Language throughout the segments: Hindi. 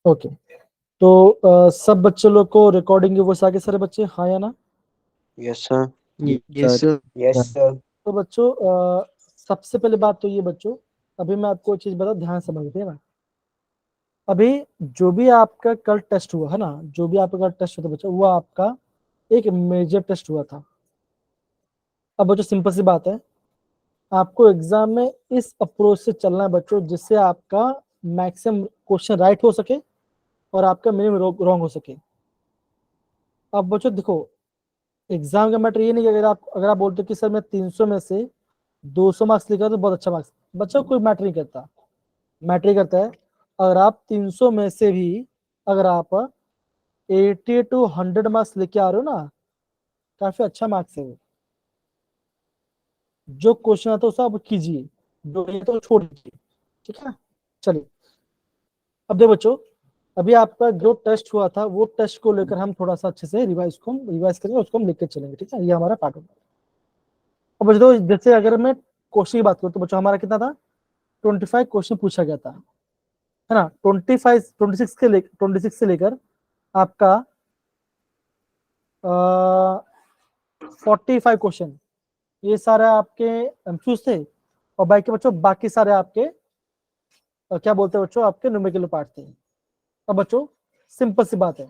ओके, तो सब बच्चे लोग को रिकॉर्डिंग वो सारे सारे बच्चे, हाँ या ना? Yes sir. Yes sir. Yes sir. तो बच्चों सबसे पहले बात तो ये बच्चों, अभी मैं आपको चीज बता, ध्यान समझते ना। अभी जो भी आपका कल टेस्ट हुआ है ना, जो भी आपका कल टेस्ट हुआ था बच्चों, वो आपका एक मेजर टेस्ट हुआ था। अब बच्चों सिंपल सी बात है, आपको एग्जाम में इस अप्रोच से चलना है बच्चों, जिससे आपका मैक्सिमम क्वेश्चन राइट हो सके और आपका मिनिमम रॉन्ग हो सके। अब बच्चों देखो, एग्जाम का मैटर ये नहीं कि अगर आप बोलते हो कि सर मैं 300 में से 200 मार्क्स लेकर तो बहुत अच्छा मार्क्स, बच्चों कोई मैटर नहीं करता। मैटर ही करता है अगर आप 300 में से भी अगर आप 80 to 100 मार्क्स लेके आ रहे हो ना, काफी अच्छा मार्क्स है वो। जो क्वेश्चन आता है उसे आप कीजिए, जो नहीं तो छोड़ दीजिए, ठीक है। चलिए, अब देखो बच्चों, अभी आपका जो टेस्ट हुआ था वो टेस्ट को लेकर हम थोड़ा सा अच्छे से रिवाइज करेंगे, उसको हम लेकर चलेंगे, ठीक है। ये हमारा पार्ट होगा। अब बच्चों जैसे अगर मैं क्वेश्चन की बात करूँ तो बच्चों हमारा कितना था, 25 क्वेश्चन पूछा गया था, है ना। 26 से लेकर आपका 45 क्वेश्चन, ये सारे आपके एमसीक्यूज थे, और बाकी सारे आपके क्या बोलते हैं बच्चों, आपके न्यूमेरिकल पार्ट थे। अब बच्चों सिंपल सी बात है,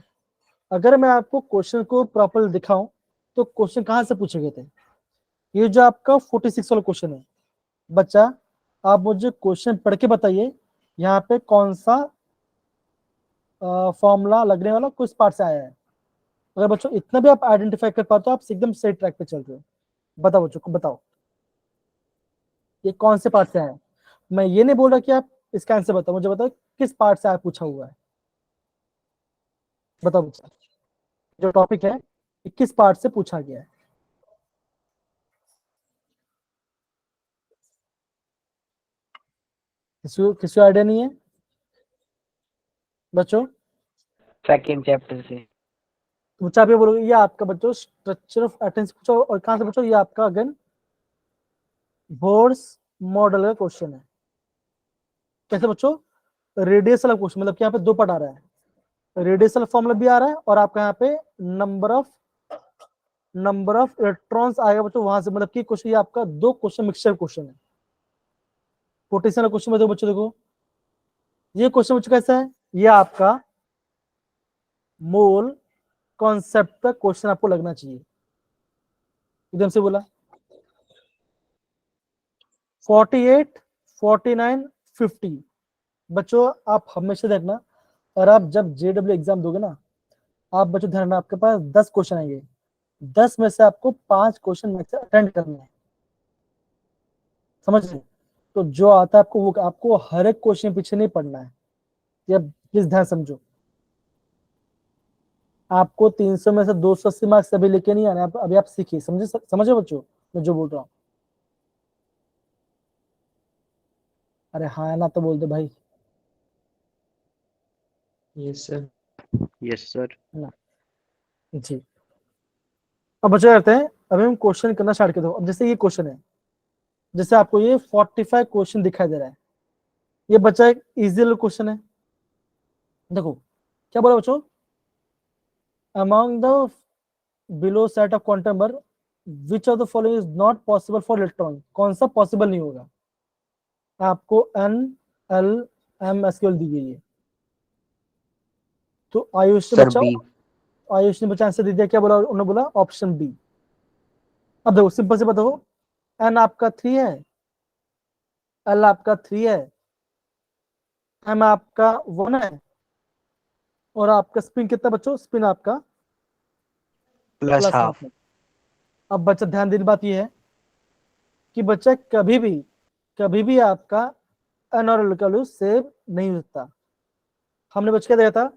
अगर मैं आपको क्वेश्चन को प्रॉपर दिखाऊं तो क्वेश्चन कहां से पूछे गए थे। ये जो आपका 46 वाला क्वेश्चन है बच्चा, आप मुझे क्वेश्चन पढ़ के बताइए यहाँ पे कौन सा फॉर्मूला लगने वाला किस पार्ट से आया है। अगर बच्चों इतना भी आप आइडेंटिफाई कर पाते हो, आप एकदम सही ट्रैक पे चल रहे हो। बताओ बच्चों को, बताओ ये कौन से पार्ट से आया है। मैं ये नहीं बोल रहा कि आप इसका आंसर बताओ, मुझे बताओ किस पार्ट से आया पूछा हुआ है। बताओ बच्चा, जो टॉपिक है किस पार्ट से पूछा गया है। किसी आइडिया नहीं है बच्चों? सेकंड चैप्टर से। तो बच्चा आप ये बोलोगे, ये आपका बच्चों स्ट्रक्चर ऑफ अटेंशन पूछा, और कहां से बच्चों, ये आपका अगेन बोर्ड्स मॉडल का क्वेश्चन है। कैसे बच्चों, रेडियस वाला क्वेश्चन, मतलब कि यहाँ पे दो पार्ट आ रहा है, रेडियसल फॉर्मूला भी आ रहा है और आपका यहाँ पे नंबर ऑफ इलेक्ट्रॉन्स आएगा बच्चों वहां से, मतलब कि क्वेश्चन ये आपका दो क्वेश्चन मिक्सचर क्वेश्चन है। पोटेंशियल क्वेश्चन में देखो बच्चों, देखो ये क्वेश्चन बच्चों कैसा है, ये आपका मोल कॉन्सेप्ट का क्वेश्चन आपको लगना चाहिए। एकदम से बोला 48, 49, 50। बच्चों आप हमेशा देखना, और आप जब जेडब्ल्यू एग्जाम दोगे ना, आप बच्चों ध्यान रखना, आपके पास 10 क्वेश्चन आएंगे, 10 में से आपको 5 क्वेश्चन अटेंड करने हैं, समझ रहे। तो जो आता है आपको वो आपको हर एक क्वेश्चन पीछे नहीं पढ़ना है, ये प्लीज ध्यान समझो। आपको 300 में से 280 मार्क्स अभी लेके नहीं आने, अभी आप सीखिए, समझे बच्चों मैं जो बोल रहा हूँ। अरे हाँ ना तो बोल दो भाई। Yes sir. Yes sir. ना जी। अब बच्चे करते हैं, अभी हम क्वेश्चन करना स्टार्ट कर दो। अब जैसे ये क्वेश्चन है, जैसे आपको ये 45 क्वेश्चन दिखाई दे रहा है, ये बच्चा एक इजी क्वेश्चन है। देखो क्या बोला बच्चों, among the below set of quantum number which of the following is not possible for electron, कौन सा पॉसिबल नहीं होगा। आपको एन एल एम एस दी गई है, तो आयुष ने सर बच्चा बी। आंसर दे दिया, क्या बोला उन्होंने, बोला ऑप्शन बी। अब देखो सिंपल से बताओ, एन आपका 3 है, एल आपका 3 है, एम आपका 1 है, और आपका स्पिन कितना बच्चों, स्पिन आपका प्लस प्लस हाफ। हाफ है। अब बच्चा ध्यान देने बात यह है कि बच्चा कभी भी आपका एन और एल का वैल्यू सेव नहीं हो सकता। हमने बच्चा क्या दिया था,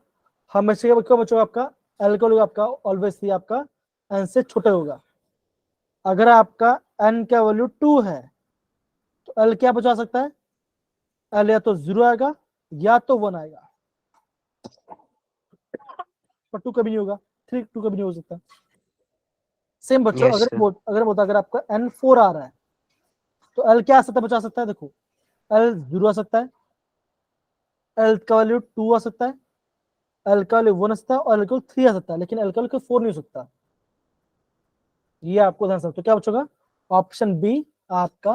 हमेशा बच्चों आपका एल का वैल्यू आपका ऑलवेज ही आपका एन से छोटा होगा। अगर आपका एन का वैल्यू 2 है तो एल क्या बचा सकता है, एल या तो 0 आएगा या तो 1 आएगा, पर 2 कभी नहीं होगा, 2 कभी नहीं हो सकता। सेम बच्चों यस सर। अगर आपका एन 4 आ रहा है तो एल क्या आ सकता है, बचा सकता है। देखो एल 0 आ सकता है, एल का वैल्यू 2 आ सकता है, एल का वैल्यू 1 आ सकता है और एल का 3 आ सकता है, लेकिन एल का वैल्यू 4 नहीं हो सकता। ये आपको ध्यान से, तो क्या बचेगा? ऑप्शन बी आपका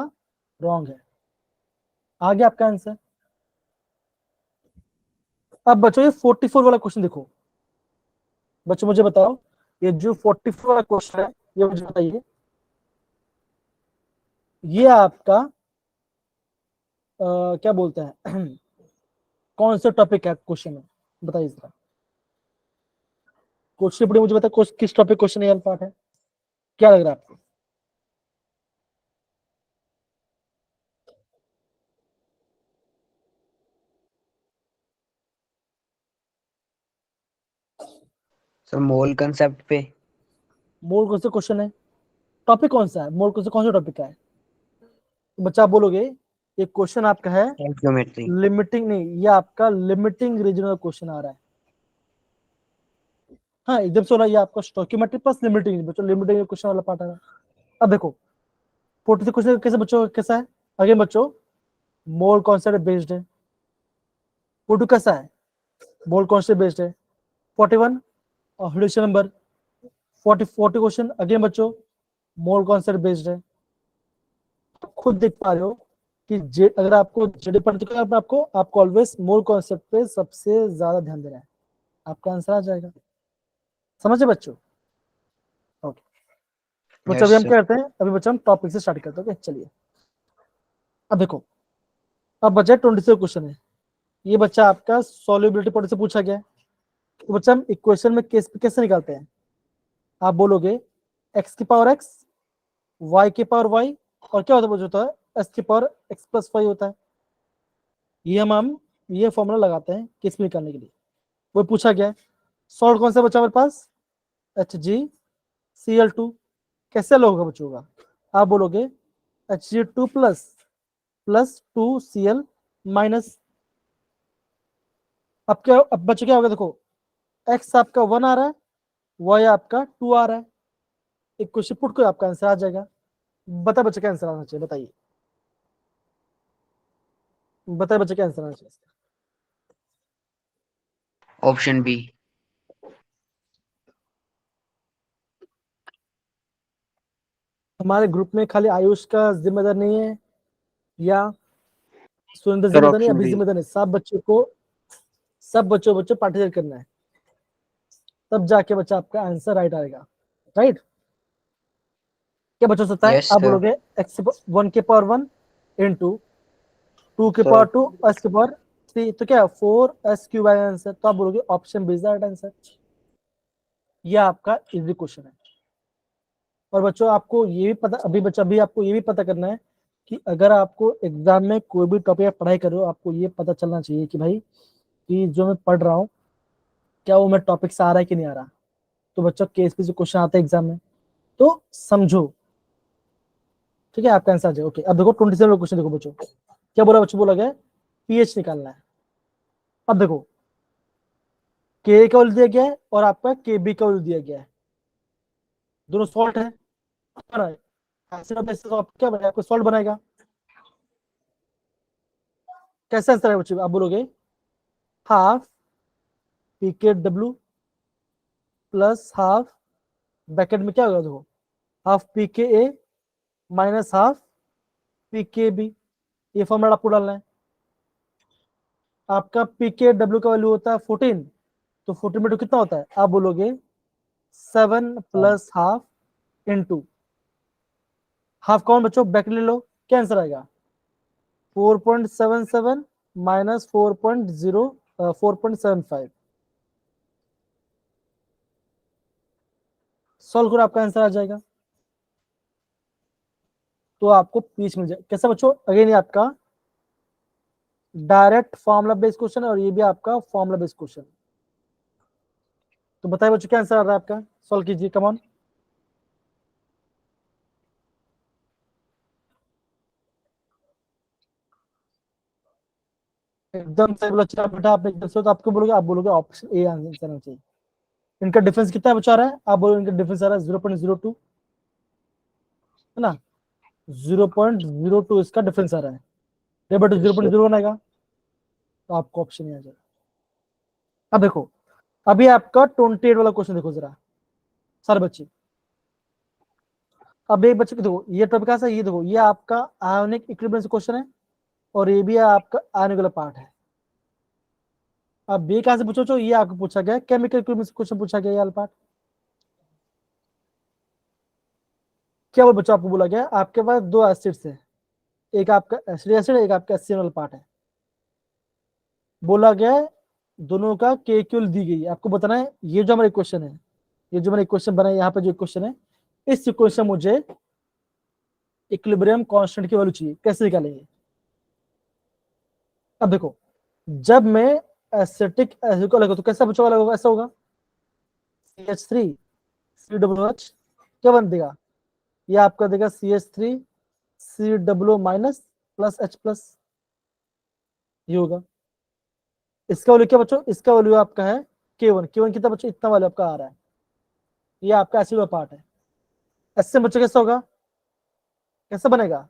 रॉन्ग है। आगे आपका आंसर। अब बच्चों ये 44 वाला क्वेश्चन देखो। बच्चों मुझे बताओ, ये जो 44 वाला क्वेश्चन है, ये मुझे बताइए, ये आपका क्या बोलते हैं कौन सा टॉपिक है क्वेश्चन में? बताइए जरा। क्वेश्चन पढ़िए, मुझे बताओ किस टॉपिक क्वेश्चन है, पार्ट है, क्या लग रहा है आपको? सर मोल कंसेप्ट पे। मोल कौन सा क्वेश्चन है? टॉपिक कौन सा है? मोल कौन सा टॉपिक का है? तो बच्चा आप बोलोगे ये क्वेश्चन आपका है ज्योमेट्री। लिमिटिंग, नहीं, ये आपका लिमिटिंग रीजनल क्वेश्चन आ रहा है। हाँ एकदम से हो रहा है, ये आपका स्टोइकियोमेट्री प्लस लिमिटिंग, बच्चों लिमिटिंग क्वेश्चन वाला पार्ट आ रहा है। अब देखो 43 क्वेश्चन कैसे बच्चों, कैसा है? अगेन बच्चों, मोल कॉन्सेप्ट बेस्ड है। 42 कैसा है? मोल कॉन्सेप्ट बेस्ड है। 41 और हिडन नंबर। 40 क्वेश्चन अगेन बच्चों मोल कॉन्सेप्ट बेस्ड है। आप खुद देख पा रहे हो कि अगर आपको जेडी पढ़ते तो आपको आपको ऑलवेज मोल कॉन्सेप्ट पे सबसे ज्यादा ध्यान देना है, आपका आंसर आ जाएगा। समझे बच्चों? ओके बच्चों, अभी यस हम सर। क्या करते हैं, अभी बच्चों हम टॉपिक से स्टार्ट करते हैं। ओके चलिए, अब देखो, अब बच्चा 27 क्वेश्चन है। ये बच्चा आपका सॉल्युबिलिटी पॉइंट से पूछा गया है। तो बच्चा हम इक्वेशन में कैसे निकालते हैं? आप बोलोगे एक्स की पावर एक्स, वाई की पावर वाई, और क्या होता है एस की पावर एक्स प्लस वाई होता है। ये हम ये फॉर्मूला लगाते हैं किस में निकालने के लिए, वो पूछा गया है। सॉल्व कौन सा बचा हमारे पास? HgCl2। कैसे लो होगा बच्चों का? आप बोलोगे Hg2 plus plus 2Cl minus. अब क्या, अब बच्चों क्या होगा? देखो x आपका 1 आ रहा है, y आपका 2 आ रहा है, एक क्वेश्चन पुट को आपका आंसर आ जाएगा। बता बच्चे क्या आंसर आना चाहिए, बताइए, बताइए बच्चे क्या आंसर आना चाहिए? Option B. हमारे ग्रुप में खाली आयुष का जिम्मेदार नहीं है, या सुरेंद्र सर जिम्मेदार नहीं, ऑप्शन अभी बी। जिम्मेदार नहीं, सब बच्चों पार्टिसिपेट करना है, तब जाके बच्चा आपका आंसर राइट आएगा। राइट? क्या बच्चों सकता है? यस आप सर। बोलोगे एक्स 1 के पावर 1 इंटू 2 के पावर सर 2 एस के पावर 3, तो क्या 4s³ आएगा आंसर। तो आप बोलोगे option B is the right answer. ये आपका इजी क्वेश्चन है। और बच्चों आपको ये भी पता, अभी बच्चा अभी आपको ये भी पता करना है कि अगर आपको एग्जाम में कोई भी टॉपिक पढ़ाई कर रहे हो, आपको ये पता चलना चाहिए कि भाई कि जो मैं पढ़ रहा हूँ क्या वो मैं टॉपिक से आ रहा है कि नहीं आ रहा। तो बच्चों केस जो क्वेश्चन आते हैं एग्जाम में, तो समझो, ठीक है, आपका आंसर आ जाए। ओके अब देखो 27 क्वेश्चन देखो बच्चों, क्या बोला बच्चों? बोला गया पीएच निकालना है। अब देखो के का वैल्यू दिया गया है और आपका के बी का वैल्यू दिया गया है, दोनों सॉल्ट है। क्या बनेगा? आपको सॉल्ट बनाएगा। कैसे आंसर है बच्चों? आप बोलोगे हाफ पी के डब्ल्यू प्लस हाफ, ब्रैकेट में क्या होगा? देखो हाफ पी के ए माइनस हाफ पी के बी, ये फॉर्मूला आपको डालना है। आपका पी के डब्ल्यू का वैल्यू होता है 14, तो 14 में तो कितना होता है? आप बोलोगे 7 प्लस हाफ इंटू हाफ, कौन बच्चों ब्रैकेट ले लो, क्या आंसर आएगा? 4.77 माइनस 4.75। सॉल्व करो, आपका आंसर आ जाएगा। तो आपको पीच मिल जाए। कैसा बच्चों? अगेन ये आपका डायरेक्ट फॉर्मुला बेस्ड क्वेश्चन और ये भी आपका फॉर्मुला बेस्ड क्वेश्चन। तो बताइए बच्चों क्या आंसर आ रहा है आपका? सॉल्व कीजिए, कम ऑन। एकदम सही बोला अच्छा बेटा आपने, एकदम से। तो आपको बोलोगे, आप बोलोगे ऑप्शन ए आंसर आना चाहिए। इनका डिफरेंस कितना बचा रहा है? आप बोलोगे इनका डिफरेंस आ रहा है 0.02, है ना? 0.02 इसका डिफरेंस आ रहा है। ये बट यस सर। 0.01 आएगा। तो आपको ऑप्शन ही आ जाएगा। अब देखो, अभी आपका 28 वाला क्वेश्चन देखो जरा सारे बच्चे। अब एक बच्चे को देखो, ये टॉपिक कैसा है, ये देखो, ये आपका आयोनिक इक्विलिब्रियम क्वेश्चन है और ये भी आपका आयोनिक वाला पार्ट है। अब ये कहां से पूछो, ये आपको पूछा गया केमिकल इक्विलिब्रियम क्वेश्चन पूछा गया ये वाला पार्ट। क्या वो बच्चों आपको बोला गया, आपके पास दो एसिड्स है, एक आपका एसिडिक एसिड, एक आपका एचसीएल वाला पार्ट है। बोला गया है दोनों का केक्यूल दी गई है, आपको बताना है ये जो हमारा क्वेश्चन है, ये जो मैंने क्वेश्चन बनाया यहाँ पे जो क्वेश्चन है, इस क्वेश्चन मुझे इक्विलिब्रियम कांस्टेंट की वैल्यू चाहिए, कैसे निकालेंगे। अब देखो, जब मैं एसिटिक एसिड को लगा तो कैसा बच्चों अलग होगा, ऐसा होगा CH3 COOH, क्या बन देगा, ये आपका देगा CH3 COO minus plus H plus, ये होगा। इसका वैल्यू क्या बच्चों, इसका वैल्यू आपका है K1, K1 कितना बच्चों, इतना वैल्यू आपका आ रहा है, ये आपका एसिड का पार्ट है। इससे बच्चों कैसा होगा, कैसा बनेगा,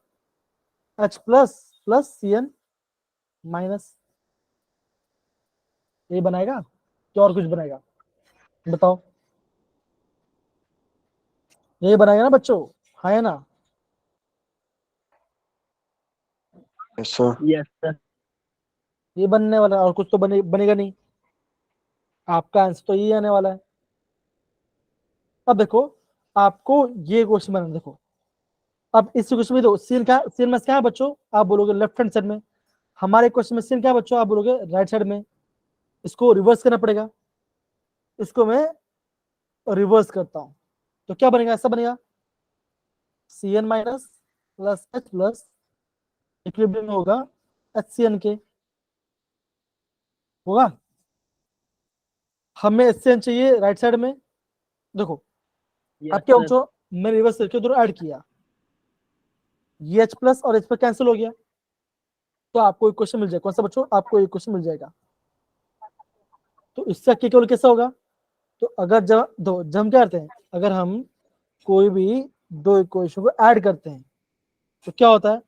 H plus plus CN minus, ये बनाएगा क्या और कुछ बनाएगा, बताओ, ये बनाएगा ना बच्चों, हाँ है ना। Yes, sir. Yes, sir. ये बनने वाला है, और कुछ तो बनेगा नहीं, आपका आंसर तो ये आने वाला है। अब देखो, आपको ये क्वेश्चन बनाना, देखो अब इस क्वेश्चन में, देखो सीन क्या, सीन में क्या है बच्चों, आप बोलोगे लेफ्ट हैंड साइड में, हमारे क्वेश्चन में सीन क्या है बच्चों, आप बोलोगे राइट साइड में। इसको रिवर्स करना पड़ेगा, इसको मैं रिवर्स करता हूं, तो क्या बनेगा, ऐसा बनेगा CN minus plus H plus, equilibrium में होगा HCN के, होगा। हमें HCN चाहिए राइट साइड में, देखो Yes, अब क्या sir. बच्चों, मैंने रिवर्स करके दोनों ऐड किया, ये H प्लस और H प्लस कैंसिल हो गया, तो आपको एक क्वेश्चन मिल जाएगा, कौन सा बच्चों, आपको एक क्वेश्चन मिल जाएगा। तो इससे केवल कैसा होगा, तो अगर जब हम क्या करते हैं, अगर हम कोई भी दो इक्वेशन को ऐड करते हैं तो क्या होता है,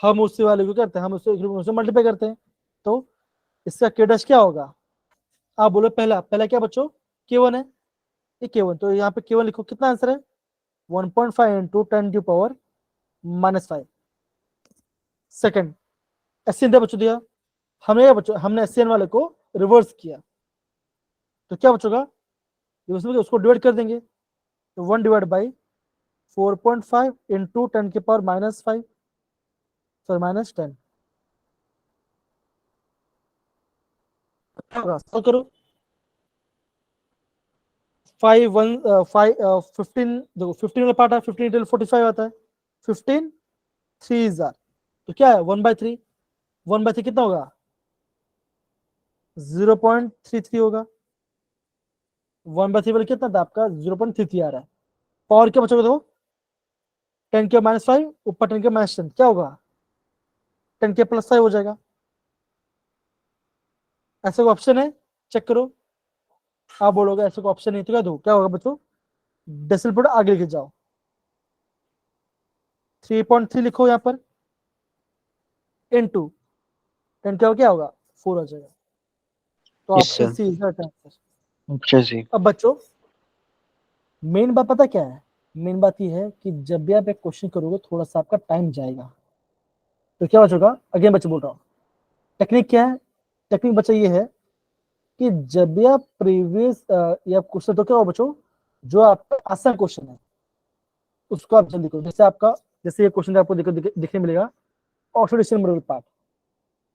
हम उसी वाले को करते हैं, हम उससे मल्टीप्लाई करते हैं, तो इसका के डैश क्या होगा, आप बोलो पहला पहला क्या बच्चों, K1 है, ये K1, तो यहाँ पे K1 लिखो, कितना आंसर है 1.5 इंटू 10⁻⁻⁵। सेकंड एससीएन दिया बच्चों, दिया हमने, क्या बच्चों, हमने एससीएन वाले को रिवर्स किया, तो क्या बचोगा, उसको डिवाइड कर देंगे, तो 1 डिवाइड बाई 4.5 इंटू 10⁻⁻5, सॉरी -10, क्या होगा, सॉल्व करो। 15 देखो 15 वाला पार्ट है, 15 इंटू 45 आता है, 15 3 इज आर, तो क्या है 1/3, 1/3 कितना होगा 0.33 होगा, 1/3 वाला कितना था आपका 0.33 आ रहा है, पावर क्या बचोगे, देखो 10⁻⁵ ऊपर 10⁻⁻10, क्या होगा 10⁻+5 हो जाएगा, ऐसा ऑप्शन है, चेक करो। आप बोलोगे ऐसा ऑप्शन नहीं, तो क्या दो, क्या होगा बच्चों, डेसिमल पॉइंट आगे लेके जाओ, 3.3 लिखो यहाँ पर, इनटू 10 क्या होगा 4 आ जाएगा, तो Yes, option sir. C is the answer. Option C. अब बच्चों मेन बात पता क्या है, मेन बात ये है कि जब भी आप एक क्वेश्चन करोगे थोड़ा सा आपका टाइम जाएगा, तो क्या बचोगा, अगेन बच्चे बोल रहा हूँ, टेक्निक क्या है, टेक्निक बच्चा ये है कि जब भी आप प्रीवियस या क्वेश्चन, तो क्या हो बच्चों, जो आपका आसान क्वेश्चन है उसको आप जल्दी करो, जैसे आपका, जैसे ये क्वेश्चन आपको देखने मिलेगा ऑक्सीडेशन नंबर पार्ट,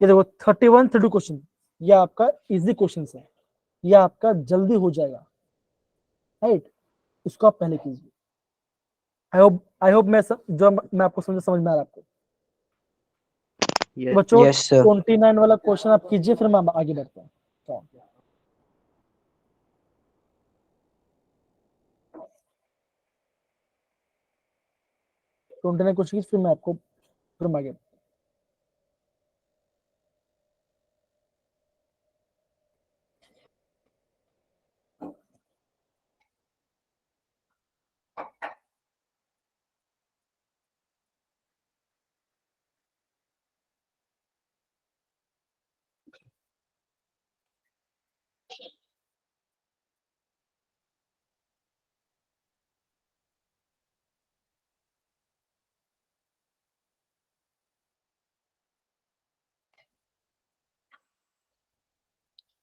ये देखो 31 32 क्वेश्चन, ये आपका इजी क्वेश्चन है, ये आपका जल्दी हो जाएगा, राइट, इसको आप पहले कीजिए। आई होप जो मैं आपको समझ में आ रहा है आपको। तो Yes. बच्चों Yes, sir. 29 वाला क्वेश्चन आप कीजिए, फिर मैं आगे बढ़ता हूँ। तो 29 क्वेश्चन फिर मैं आपको, फिर मैं आगे।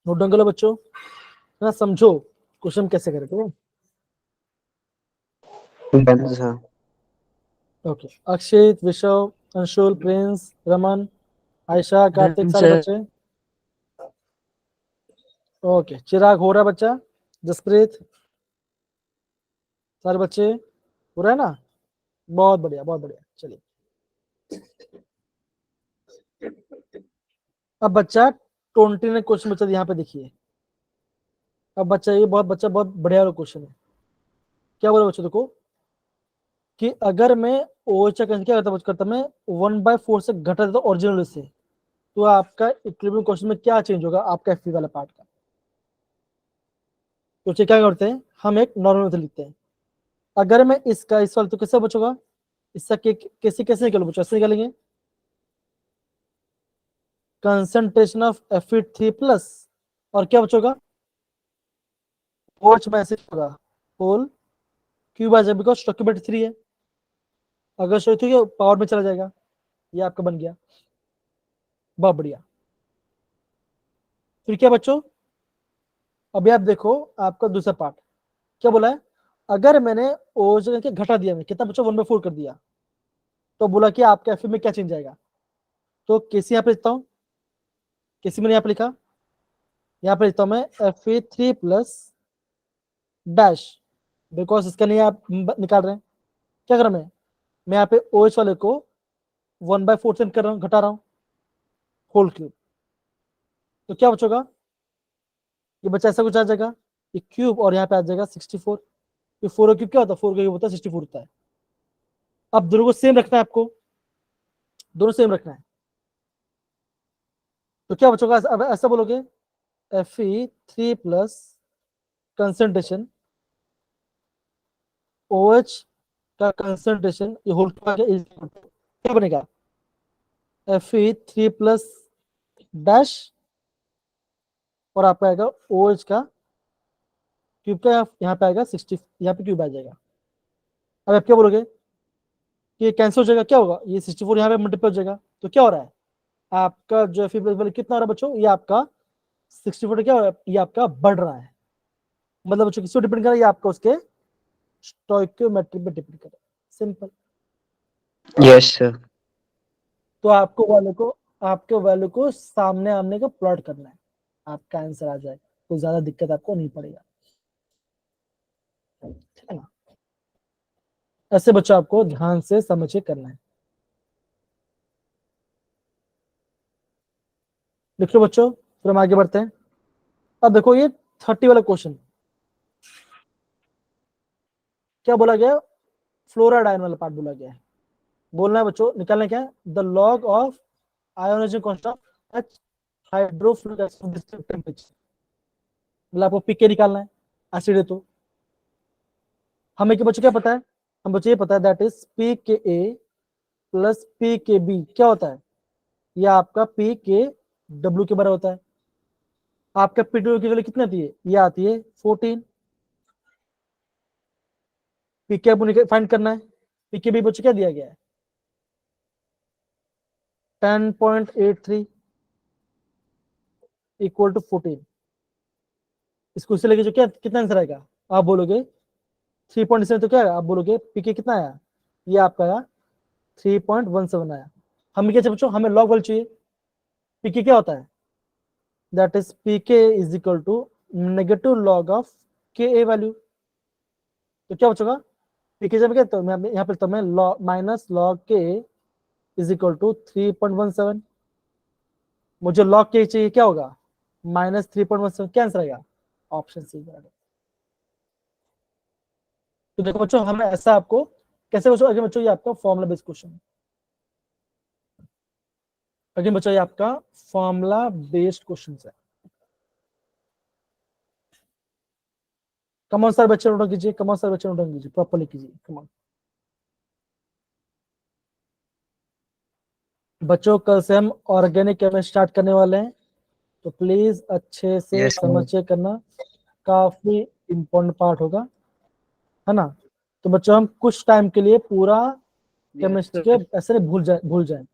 नोट डाउन कर लो बच्चों, ना समझो क्वेश्चन कैसे करें, ठीक है। Done sir. ओके, अक्षित, विशव, अंशुल, प्रिंस, रमन, आयशा, कार्तिक, Done, सारे sir. बच्चे। ओके, चिराग हो रहा है बच्चा, जसप्रीत, सारे बच्चे हो रहा है ना, बहुत बढ़िया बहुत बढ़िया। चलिए अब बच्चा 20 ने क्वेश्चन बच्चा यहाँ पे देखिए। अब बच्चा ये बहुत बढ़िया वाला क्वेश्चन है। क्या बोला बच्चों, देखो कि अगर मैं OH का क्या करता मैं 1/4 से घटा देता ओरिजिनल से, तो आपका इक्विलिब्रियम क्वेश्चन में क्या चेंज होगा आपका Fe वाला पार्ट का। तो क्या करते हैं, हम एक नॉर्मल मेथड लिखते हैं। अगर मैं इसका इस वाले तो कैसे बचोगा, इसका कैसे कैसे निकालो बच्चों, ऐसे निकालेंगे कंसंट्रेशन ऑफ Fe3 प्लस और क्या बचोगा OH में ऐसे होगा होल क्यूब आ जाए, बिकॉज स्टोइकियोमेट्री 3 है। अगर स्टोइकियो पावर में चला जाएगा, ये आपका बन गया, बहुत बढ़िया। फिर क्या बच्चों, अभी आप देखो आपका दूसरा पार्ट क्या बोला है, अगर मैंने OH के घटा दिया, मैं कितना बच्चों 1/4 कर दिया, तो बोला कि आपके Fe में क्या चेंज आएगा। तो कैसे यहाँ पे लिखता हूँ, कैसे मैंने यहाँ पे लिखा, यहाँ पे लिखता हूँ मैं Fe3 प्लस डैश, बिकॉज इसका नहीं आप निकाल रहे हैं। क्या कर रहा मैं यहाँ पे OH वाले को 1/4 से कर रहा हूँ, घटा रहा हूँ होल क्यूब। तो क्या बचोगा, ये बच्चा ऐसा कुछ आ जाएगा, ये क्यूब और यहाँ पे आ जाएगा 64। ये 4 क्यूब क्या होता है, 4 क्यूब होता है 64 होता है। अब दोनों को सेम रखना है आपको, दोनों सेम रखना है। तो क्या बचोगा, अब ऐसा बोलोगे Fe3 प्लस कंसंट्रेशन OH का कंसंट्रेशन ये होल क्या बनेगा Fe3 प्लस डैश और आपका आएगा OH का क्यूब का यहाँ पे आएगा 60, यहाँ पे क्यूब आ जाएगा। अब आप क्या बोलोगे कि कैंसिल हो जाएगा, क्या होगा, ये 64 यहाँ पे मल्टीप्लाई हो जाएगा। तो क्या हो रहा है आपका जो Fe प्लस कितना हो रहा है बच्चों, ये आपका 64 क्या हो रहा है, ये आपका बढ़ रहा है। मतलब बच्चों किसको डिपेंड कर रहा है, ये आपका उसके स्टोइकियोमेट्री पे डिपेंड कर रहा है, सिंपल। Yes sir. तो आपके वैल्यू को सामने आमने का प्लॉट करना है, आपका आंसर आ जाए, तो ज्यादा दिक्कत आपको नहीं पड़ेगा, ठीक है ना। ऐसे बच्चों आपको ध्यान से समझ के करना है। लिख लो बच्चों, फिर हम आगे बढ़ते हैं। अब देखो ये 30 वाला क्वेश्चन क्या बोला गया, फ्लोराइड आयन वाला पार्ट बोला गया है। बोलना है बच्चों, निकालना क्या है, the log of ionization constant of hydrofluoric acid temperature, मतलब आपको पीके निकालना है, एसिड है तो हमें क्या बच्चों क्या पता है, हम बच्चों ये पता है दैट इज पी के ए प्लस पी के बी क्या होता है, ये आपका पी के डब्ल्यू के बराबर होता है। आपका पी डब्ल्यू की वैल्यू कितनी आती है, ये आती है 14। पी के आपको फाइंड करना है, पी के बी बच्चों क्या दिया गया है 10.83 इक्वल टू 14। इसको इससे लेके जो क्या कितना आंसर आएगा, आप बोलोगे 3.7, तो क्या है आप बोलोगे पीके कितना आया, ये आपका आया 3.17 आया। हमें क्या चाहिए बच्चों, हमें लॉग वैल्यू चाहिए, पीके क्या होता है, that is pK is equal to negative log of K A value. तो क्या बचेगा, पीके जब क्या तो मैं यहाँ पे तो मैं माइनस लॉग के इज इक्वल टू 3.17, मुझे लॉग के चाहिए, क्या होगा -3.17, क्या आंसर आएगा ऑप्शन सी। तो देखो बच्चों हमें ऐसा आपको कैसे बच्चों, अगर बच्चों ये आपका फॉर्मूला बेस्ड क्वेश्चन है, अगर बच्चों ये आपका फॉर्मूला बेस्ड क्वेश्चन है। कमॉन सर बच्चे नोट कीजिए, कमॉन सर बच्चे नोट कीजिए, प्रॉपर्ली कीजिए, कमॉन बच्चों। कल से हम ऑर्गेनिक केमिस्ट्री स्टार्ट करने वाले हैं, तो प्लीज अच्छे से Yes, sir. समझ के करना, काफी इम्पोर्टेंट पार्ट होगा, है ना। तो बच्चों हम कुछ टाइम के लिए पूरा केमिस्ट्री के ऐसे भूल जाए,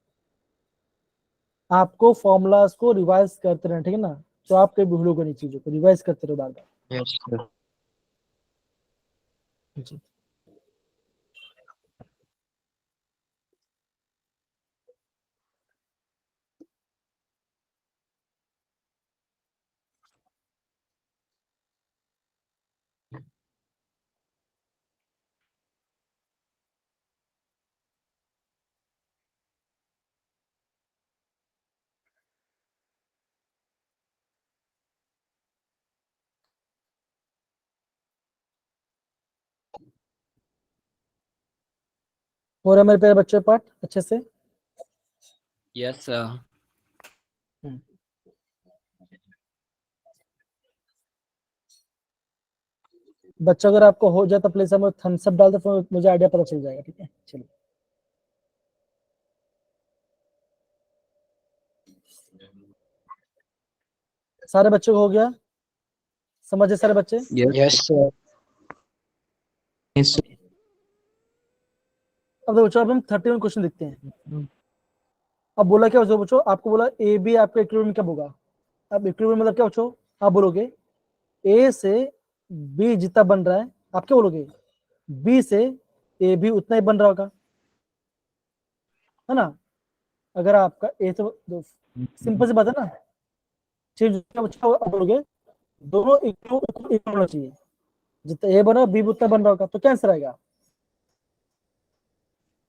आपको फॉर्मूलाज को रिवाइज करते रहना, ठीक है ना। तो आप कहीं भूलोगे नहीं, चीजों को रिवाइज करते रहो बार बार। Yes, sir. जी। हो रहा है मेरे प्यारे बच्चों पाठ अच्छे से? Yes, sir. हम्म। बच्चा अगर आपको हो जाए तो प्लीज हमें थम्स अप डाल दो, फिर मुझे आइडिया पता चल जाएगा। ठीक है, चलिए। सारे बच्चों को हो गया? समझे सारे बच्चे? Yes. Yes, sir. Yes, sir. अब देखो बच्चों, अब हम 31 क्वेश्चन देखते हैं। अब बोला क्या बच्चों, आपको बोला ए बी आपका इक्विलिब्रियम कब होगा। अब इक्विलिब्रियम मतलब क्या बच्चों, आप बोलोगे ए से बी जितना बन रहा है, आप क्या बोलोगे, बी से ए भी उतना ही बन रहा होगा, है ना। अगर आपका ए तो सिंपल सी बात है ना, चीज क्या बच्चों आप बोलोगे दोनों इक्वल होना चाहिए, जितना ए बना बी भी उतना बन रहा होगा, तो क्या आंसर आएगा।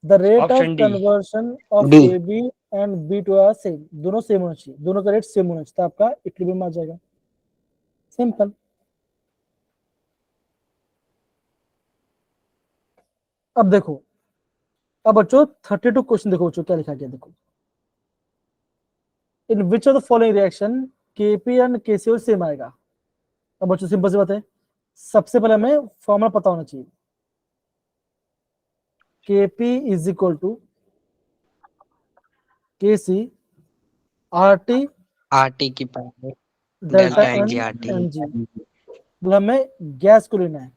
The rate of Option D. Conversion of D. A B and B two are same, दोनों सेम होना चाहिए, दोनों का रेट सेम होना चाहिए, तो आपका इक्विलिब्रियम आ जाएगा। सिंपल। अब देखो, अब बच्चों 32 क्वेश्चन देखो बच्चों क्या लिखा गया, देखो in which of the following reaction KP and KC same आएगा। अब बच्चों सिंपल सी बात है, सबसे पहले हमें फॉर्मूला पता होना चाहिए। Kp is equal to Kc RT RT की power delta delta N NG RT। M जी, मतलब हमें गैस को लेना है।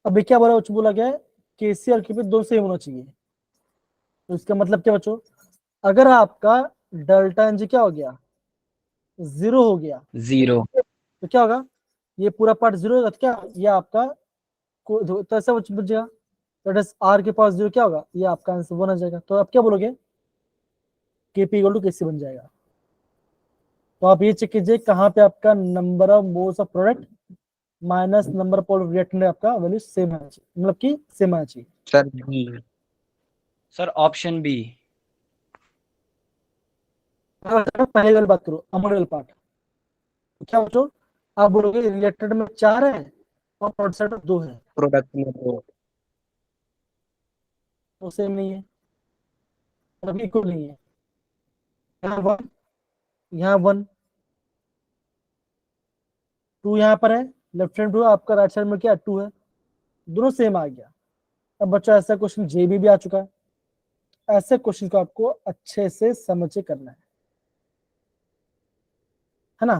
अभी क्या बोला बच्चों, बोला गया है Kc और Kp दोनों सेम होना चाहिए, तो इसका मतलब क्या बच्चों, अगर आपका डेल्टा एन जी क्या हो गया, 0 हो गया, 0. तो क्या होगा, ये पूरा पार्ट 0 होगा, तो क्या ये आपका तो ऐसा बच जाएगा, दैट इज आर के पास 0 क्या होगा, ये आपका आंसर 1 आ जाएगा। तो आप क्या बोलोगे, Kp इक्वल टू Kc बन जाएगा। तो आप ये चेक कीजिए कहाँ पे आपका number of moles of product minus number of mole reactant आपका वैल्यू सेम आना चाहिए, मतलब कि सेम आना चाहिए। Sir B। Sir, option B. पहले वाली बात करो, अमोनियल पार्ट, तो क्या बच्चों आप बोलोगे रिएक्टेंट में 4 है और प्रोडक्ट में 2 है, प्रोडक्ट में तो तो सेम नहीं है, मतलब इक्वल नहीं है। यहाँ 1, यहाँ 1, 2 यहाँ पर है, लेफ्ट हैंड 2 आपका, राइट साइड में क्या 2 है, दोनों सेम आ गया। अब बच्चा ऐसा क्वेश्चन जेबी भी आ चुका है, ऐसे क्वेश्चन को आपको अच्छे से समझ के करना है ना,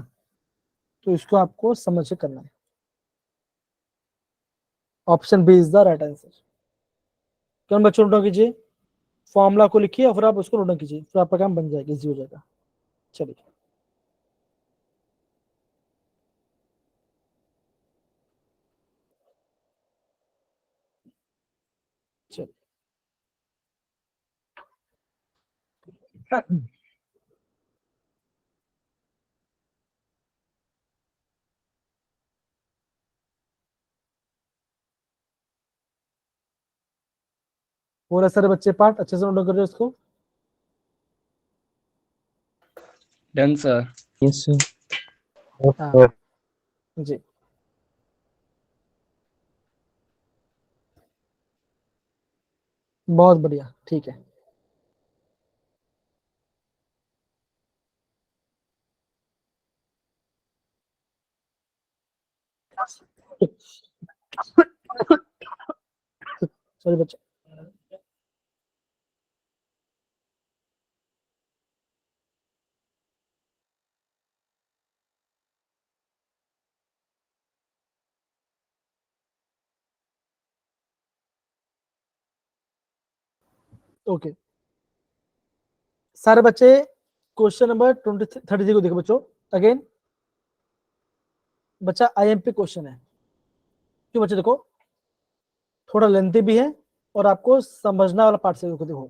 तो इसको आपको समझ के करना है। Option B is the right answer. क्यों बच्चों, नोट कीजिए, फॉर्मूला को लिखिए और फिर आप उसको नोट कीजिए, फिर आपका काम बन जाएगा, इजी हो जाएगा। चलिए, चलिए। और सारे बच्चे पार्ट अच्छे से नोट कर रहे हो इसको। Done, sir. Yes, sir. हाँ जी, बहुत बढ़िया, ठीक है। सॉरी बच्चे, ओके। सारे बच्चे क्वेश्चन नंबर 33 को देखो बच्चों अगेन। बच्चा आईएमपी क्वेश्चन है, क्यों बच्चे देखो थोड़ा लेंथी भी है और आपको समझना वाला पार्ट से देखो।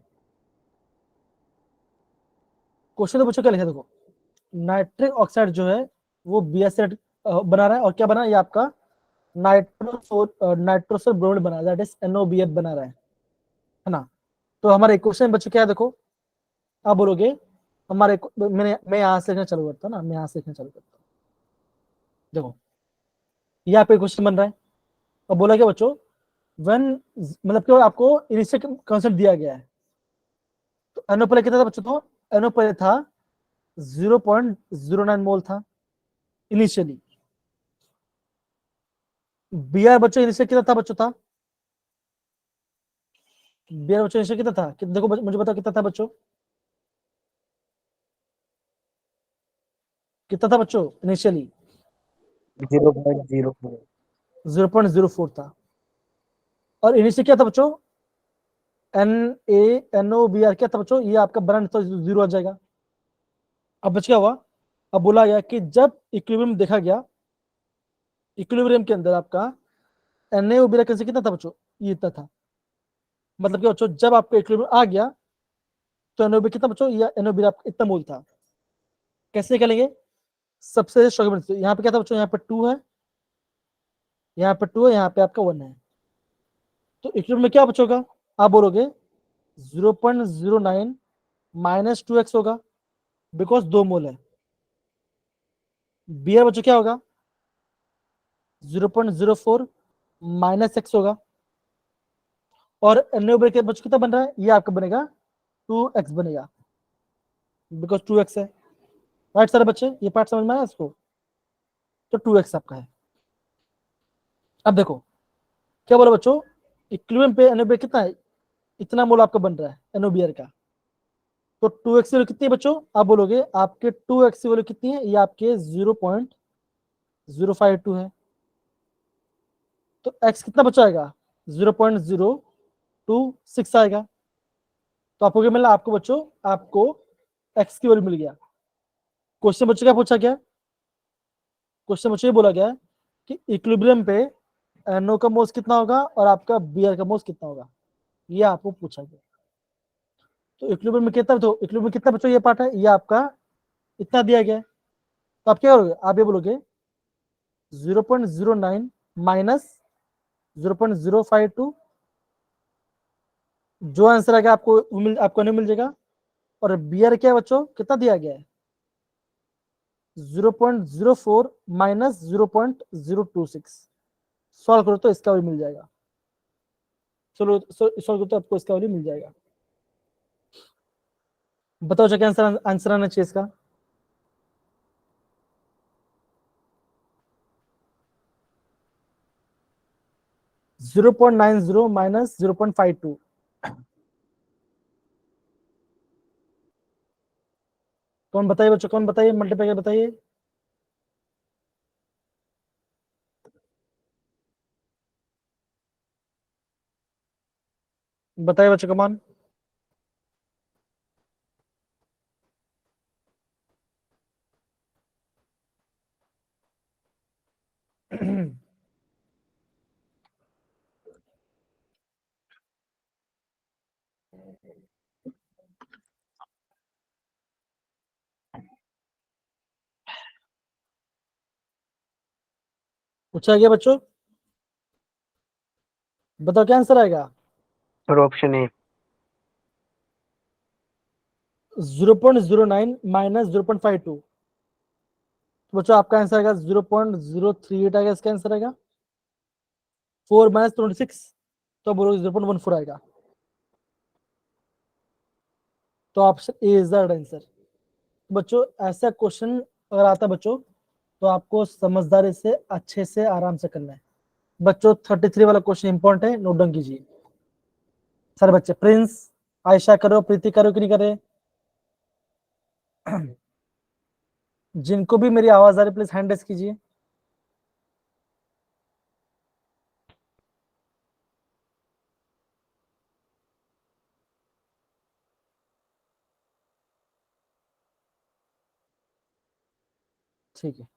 क्वेश्चन तो बच्चों क्या लिखा है देखो, नाइट्रिक ऑक्साइड जो है वो BS बना रहा है, और क्या बना रहा है ये आपका नाइट्रोसोल ब्रोमाइड बना रहा है, दैट इज NOBF बना रहा है ना। तो हमारा क्वेश्चन बच्चों क्या है देखो, आप बोलोगे हमारे मैं यहाँ से लिखना चालू करता हूँ ना, मैं यहाँ से लिखना चालू करता हूँ। देखो यहाँ पे क्वेश्चन बन रहा है और बोला क्या बच्चों, व्हेन मतलब कि आपको इनिशियल कांसेप्ट दिया गया है। तो एनो पहले कितना था बच्चों, तो एनो पहले था 0.09 मोल था इनिशियली। बीआर बच्चों इनिशियल कितना था बच्चों, था बीआर बच्चों इनिशियल कितना था, देखो मुझे बताओ कितना था बच्चों, कितना था बच्चों इनिशियली, 0.04। 0.04 था। और इनिशियल क्या था बच्चों, NaNOBr क्या था बच्चों, ये आपका बना तो जीरो आ जाएगा। अब बच क्या हुआ, अब बोला गया कि जब इक्विलिब्रियम देखा गया, इक्विलिब्रियम के अंदर आपका NaOBr कैसे कितना था बच्चों, ये इतना था। मतलब क्या बच्चों, जब आपका इक्विलिब्रियम आ गया तो NaOBr कितना बच्चों, ये NaOBr आपका इतना मोल था। कैसे निकालेंगे, सबसे स्ट्रॉन्ग यहाँ पे क्या था बच्चों, यहाँ पे 2 है, यहाँ पे 2 है, यहाँ पे आपका 1 है। तो इक्विलिब्रियम में क्या बचोगा, आप बोलोगे 0.09 माइनस 2x होगा, बिकॉज 2 मोल है। बीआर बच्चों क्या होगा 0.04 माइनस x होगा। और NaOBr के बच्चों कितना बन रहा है, ये आपका बनेगा 2x बनेगा, बिकॉज 2x है। राइट सारे बच्चे, ये पार्ट समझ में आया इसको, तो 2x आपका है। अब देखो क्या बोला बच्चों, इक्विलिब्रियम पे NaOBr कितना है, इतना मोल आपका बन रहा है NaOBr का। तो 2x की वैल्यू कितनी है बच्चों, आप बोलोगे आपके 2x की वैल्यू कितनी है, ये आपके 0.052 है। तो x कितना बचाएगा, 0.026 आएगा। तो आपको क्या मिला, आपको बच्चों आपको x की वैल्यू मिल गया। क्वेश्चन बच्चों क्या पूछा गया, क्वेश्चन बच्चों ये बोला गया कि इक्विलिब्रियम पे NO का मोल्स कितना होगा और आपका Br का मोल्स कितना होगा, ये आपको पूछा गया। तो इक्विलिब्रियम में कितना, तो इक्विलिब्रियम में कितना बच्चों ये पार्ट है, ये आपका इतना दिया गया है। तो आप क्या करोगे, आप ये बोलोगे 0.09 माइनस 0.052, जो आंसर आएगा आपको नहीं मिल जाएगा। और Br क्या है बच्चों, कितना दिया गया है 0.04 माइनस 0.026, सॉल्व करो तो इसका वैल्यू मिल जाएगा। चलो सॉल्व करो तो आपको इसका वैल्यू मिल जाएगा। बताओ क्या आंसर आंसर आना चाहिए इसका, zero point nine zero minus 0.52। कौन बताइए बच्चों, कौन बताइए, मल्टीप्लाई बताइए। बताइए बच्चों कमान। पूछा गया बच्चों, बताओ क्या आंसर आएगा, और ऑप्शन ए। 0.09 माइनस 0.52। तो बच्चों आपका आंसर आएगा 0.038 आएगा, इसका आंसर आएगा 4 माइनस 26, तो बोलोगे 0.14 आएगा। तो option A is the answer. बच्चों ऐसा क्वेश्चन अगर आता है बच्चों, तो आपको समझदारी से अच्छे से आराम से करना है। बच्चों 33 वाला क्वेश्चन इंपॉर्टेंट है, नोट डाउन कीजिए सारे बच्चे। प्रिंस, आयशा करो, प्रीति करो कि नहीं करे, जिनको भी मेरी आवाज आ रही प्लीज हैंड रेस कीजिए। ठीक है,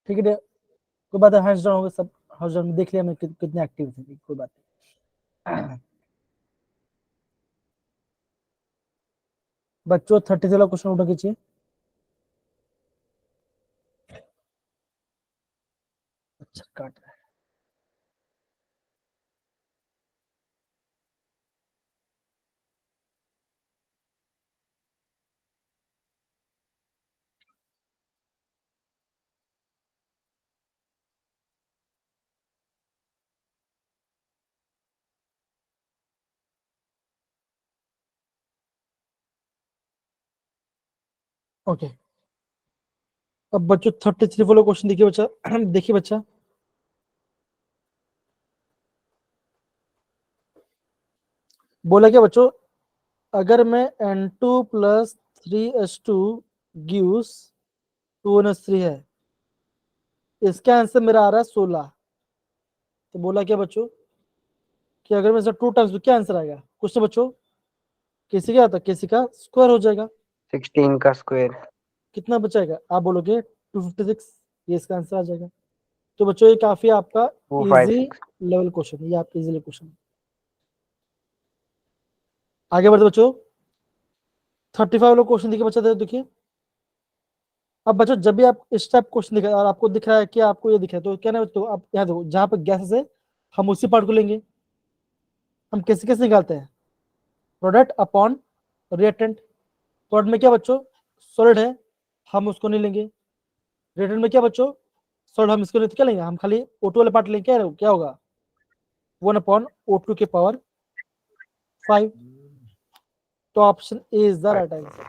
ठीक है, कोई बात है, हैंड्स डाउन हो गए सब, हाउस डाउन देख लिया मैं कितने एक्टिव थे, कोई बात नहीं। बच्चों 30 वाला क्वेश्चन उठा कीजिए। अच्छा काट रहा है। ओके, अब बच्चों 33 वाला क्वेश्चन देखिए बच्चा। देखिए बच्चा, बोला क्या बच्चों, अगर मैं N2 plus 3H2 gives 2NH3 है, इसका आंसर मेरा आ रहा है 16। तो बोला क्या बच्चों कि अगर मैं इसे 2 टाइम्स, तो क्या आंसर आएगा कुछ तो बच्चों, किसी का आता, किसी का स्क्वायर हो जाएगा, 16 का स्क्वायर। कितना बचाएगा आप बोलोगे 256, ये इसका आंसर आ जाएगा। तो बच्चों ये काफी आपका इजी 256। लेवल क्वेश्चन, ये आपका इजी लेवल क्वेश्चन। आगे बढ़ते बच्चों, 35 वाला क्वेश्चन देखिए बच्चा, देखिए। अब बच्चों जब भी आप इस टाइप क्वेश्चन दिख रहा है और आपको दिख रहा है कि आपको ये दिख रहा है, तो क्या ना, तो आप यहाँ देखो, जहां पर गैसेस है हम उसी पार्ट को लेंगे। हम कैसे कैसे निकालते हैं, प्रोडक्ट अपॉन रिएक्टेंट। प्रोडक्ट में क्या बच्चों, सॉलिड है, हम उसको नहीं लेंगे। रिएक्टेंट में क्या बच्चों, सॉलिड, हम इसको नहीं, तो क्या लेंगे, हम खाली O2 वाले पार्ट लेंगे। क्या होगा, 1/O2 के पावर 5। तो option A is the right answer,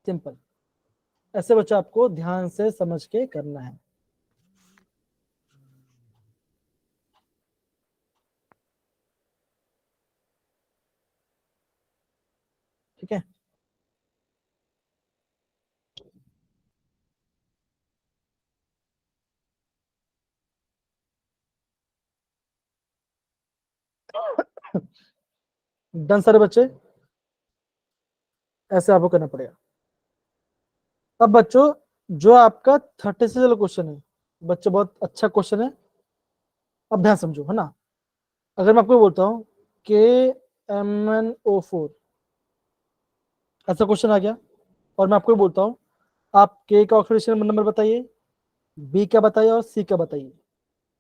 simple. ऐसे बच्चा आपको ध्यान से समझ के करना है, ठीक है। डन सारे बच्चे, ऐसे आपको करना पड़ेगा। अब बच्चों जो आपका 36 वाला क्वेश्चन है, बच्चे बहुत अच्छा क्वेश्चन है, अब ध्यान समझो, है ना। अगर मैं आपको बोलता हूँ KMnO4, ऐसा क्वेश्चन आ गया, और मैं आपको बोलता हूँ आप के का ऑक्सीडेशन नंबर बताइए, बी का बताइए और सी का बताइए,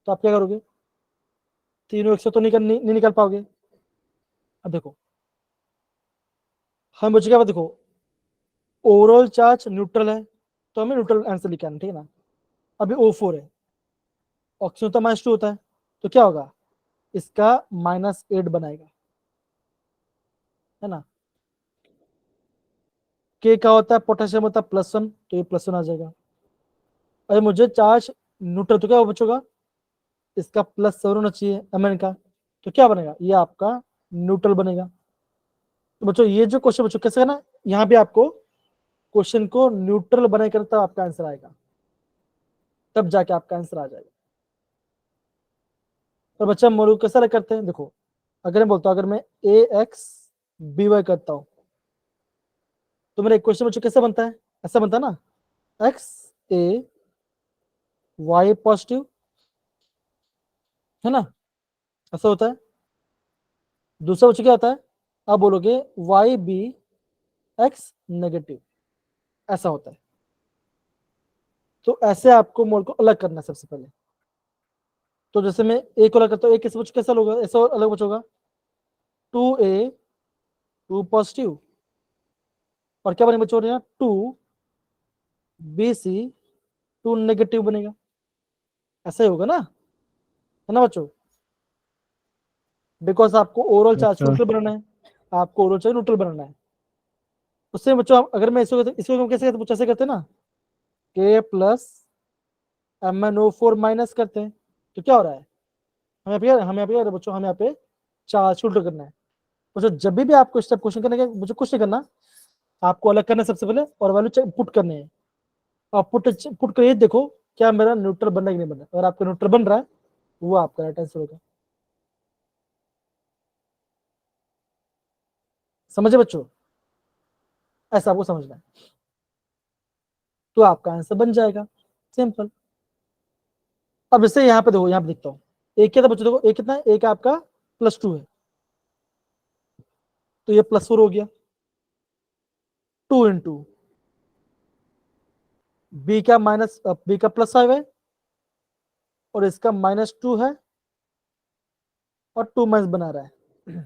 तो आप क्या करोगे, तीनों एक से तो नहीं निकाल पाओगे। अब देखो, हम बच्चे क्या बात, देखो ओवरऑल चार्ज न्यूट्रल है, तो हमें न्यूट्रल आंसर लिखा है, ठीक है ना। अभी O4 है, ऑक्सीजन तो -2 होता है, तो क्या होगा, इसका -8 बनाएगा, है ना। के का होता है पोटेशियम होता है +1, तो ये +1 आ जाएगा। अरे मुझे चार्ज न्यूट्रल, तो क्या बचेगा, इसका +7 होना चाहिए Mn का, तो क्या बनेगा, ये आपका न्यूट्रल बनेगा। तो बच्चों ये जो क्वेश्चन बच्चों कैसे करना, यहाँ पे आपको क्वेश्चन को न्यूट्रल बनाए कर, तब आपका आंसर आएगा, तब जाके आपका आंसर आ जाएगा। और बच्चा मोरू कैसा करते हैं, देखो अगर मैं बोलता हूँ, अगर मैं AX BY करता हूँ, तो मेरा क्वेश्चन बच्चों कैसे बनता है, ऐसा बनता है ना, XA Y पॉजिटिव, है ना, ऐसा होता है। दूसरा बच्चों क्या होता है, आप बोलोगे YBX नेगेटिव, ऐसा होता है। तो ऐसे आपको मोल को अलग करना है सबसे पहले। तो जैसे मैं ए को अलग करता हूँ, ए कैसे कैसा होगा, ऐसा अलग बचोगा, 2A 2 पॉजिटिव, और क्या बने बच्चों, 2BC 2 नेगेटिव बनेगा, ऐसा ही होगा ना, है ना बच्चों। बिकॉज आपको ओवरऑल चार्ज न्यूट्रल बनाना है, आपको ओवरऑल चार्ज न्यूट्रल बनाना है। उससे बच्चों अगर मैं इसको हम कैसे करते, ऐसे करते हैं ना, K प्लस MnO4 माइनस करते हैं, तो क्या हो रहा है, हमें यहाँ पे बच्चों, हमें यहाँ पे चार्ज न्यूट्रल करना है। बच्चों जब भी आपको इस टाइप क्वेश्चन करने का मुझे कुछ नहीं करना, आपको अलग करना है सबसे पहले और वैल्यू पुट करने हैं। और पुट करिए, देखो क्या मेरा न्यूट्रल बन रहा है कि नहीं बन रहा है। अगर आपका न्यूट्रल बन रहा है वो आपका राइट आंसर होगा। समझे बच्चों, ऐसा आपको समझना है तो आपका आंसर बन जाएगा, सिंपल। अब जैसे यहाँ पे देखो, यहाँ पे देखता हूँ एक क्या था बच्चों, देखो एक कितना है, एक आपका +2 है तो ये +4 हो गया, 2 इंटू बी का +5 है और इसका -2 है और 2 माइनस बना रहा है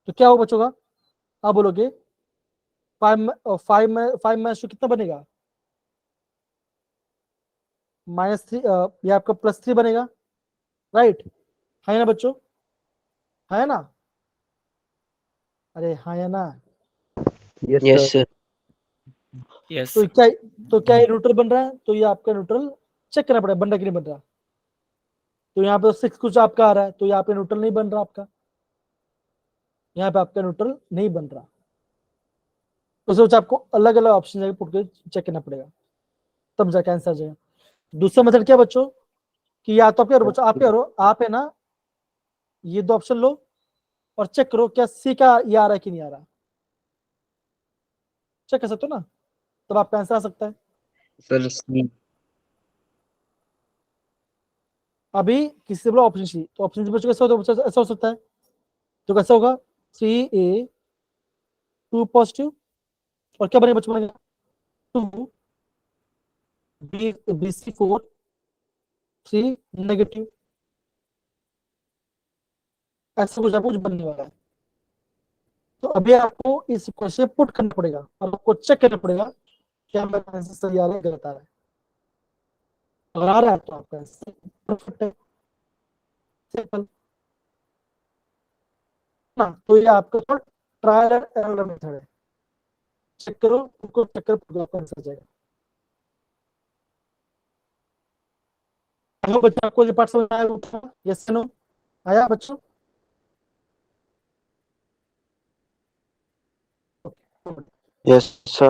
तो क्या हो बच्चों का, आप बोलोगे 5 -2 कितना बनेगा, -3, ये आपका +3 बनेगा, राइट, है ना बच्चों, है ना, अरे हाँ या ना। Yes, sir. Yes. तो क्या ये न्यूट्रल बन रहा है, तो ये आपका न्यूट्रल चेक करना पड़ेगा बन रहा कि नहीं बन रहा। तो यहाँ पे 6 कुछ आपका आ रहा है तो यहाँ पे न्यूट्रल नहीं बन रहा आपका, यहाँ पे आपका न्यूट्रल नहीं बन रहा, तो सोच आपको अलग अलग ऑप्शन जाके पुट के चेक करना पड़ेगा तब जाके आंसर आ जाएगा। दूसरा मेथड क्या बच्चों, कि या तो आप क्या करो बच्चों, आप क्या करो, आप है ना ये 2 ऑप्शन लो और चेक करो क्या सी का ये आ रहा है कि नहीं आ रहा, चेक कर सकते हो ना, तब आपका आंसर आ सकता है। Sir, C. अभी किसी से बोला ऑप्शन सी, तो ऑप्शन सी बच्चों कैसा होता है, ऐसा हो सकता है, तो कैसा होगा 3A 2 पॉजिटिव और क्या बनेगा बच्चों, बनेगा 2 BC4 3 नेगेटिव, ऐसा कुछ बनने वाला है। तो अभी आपको इस क्वेश्चन पुट करना पड़ेगा और आपको चेक करना पड़ेगा क्या मेरा आंसर सही आ रहा है गलत आ रहा है। अगर आ रहा है तो आपका आंसर परफेक्ट है, सिंपल ना। तो ये आपका ट्रायल एंड एरर मेथड है, चेक करो उनको, चेक करो आपका आंसर आ जाएगा। हेलो बच्चों, आपको ये पार्ट समझ में आया, यस नो, आया बच्चों, Yes, sir.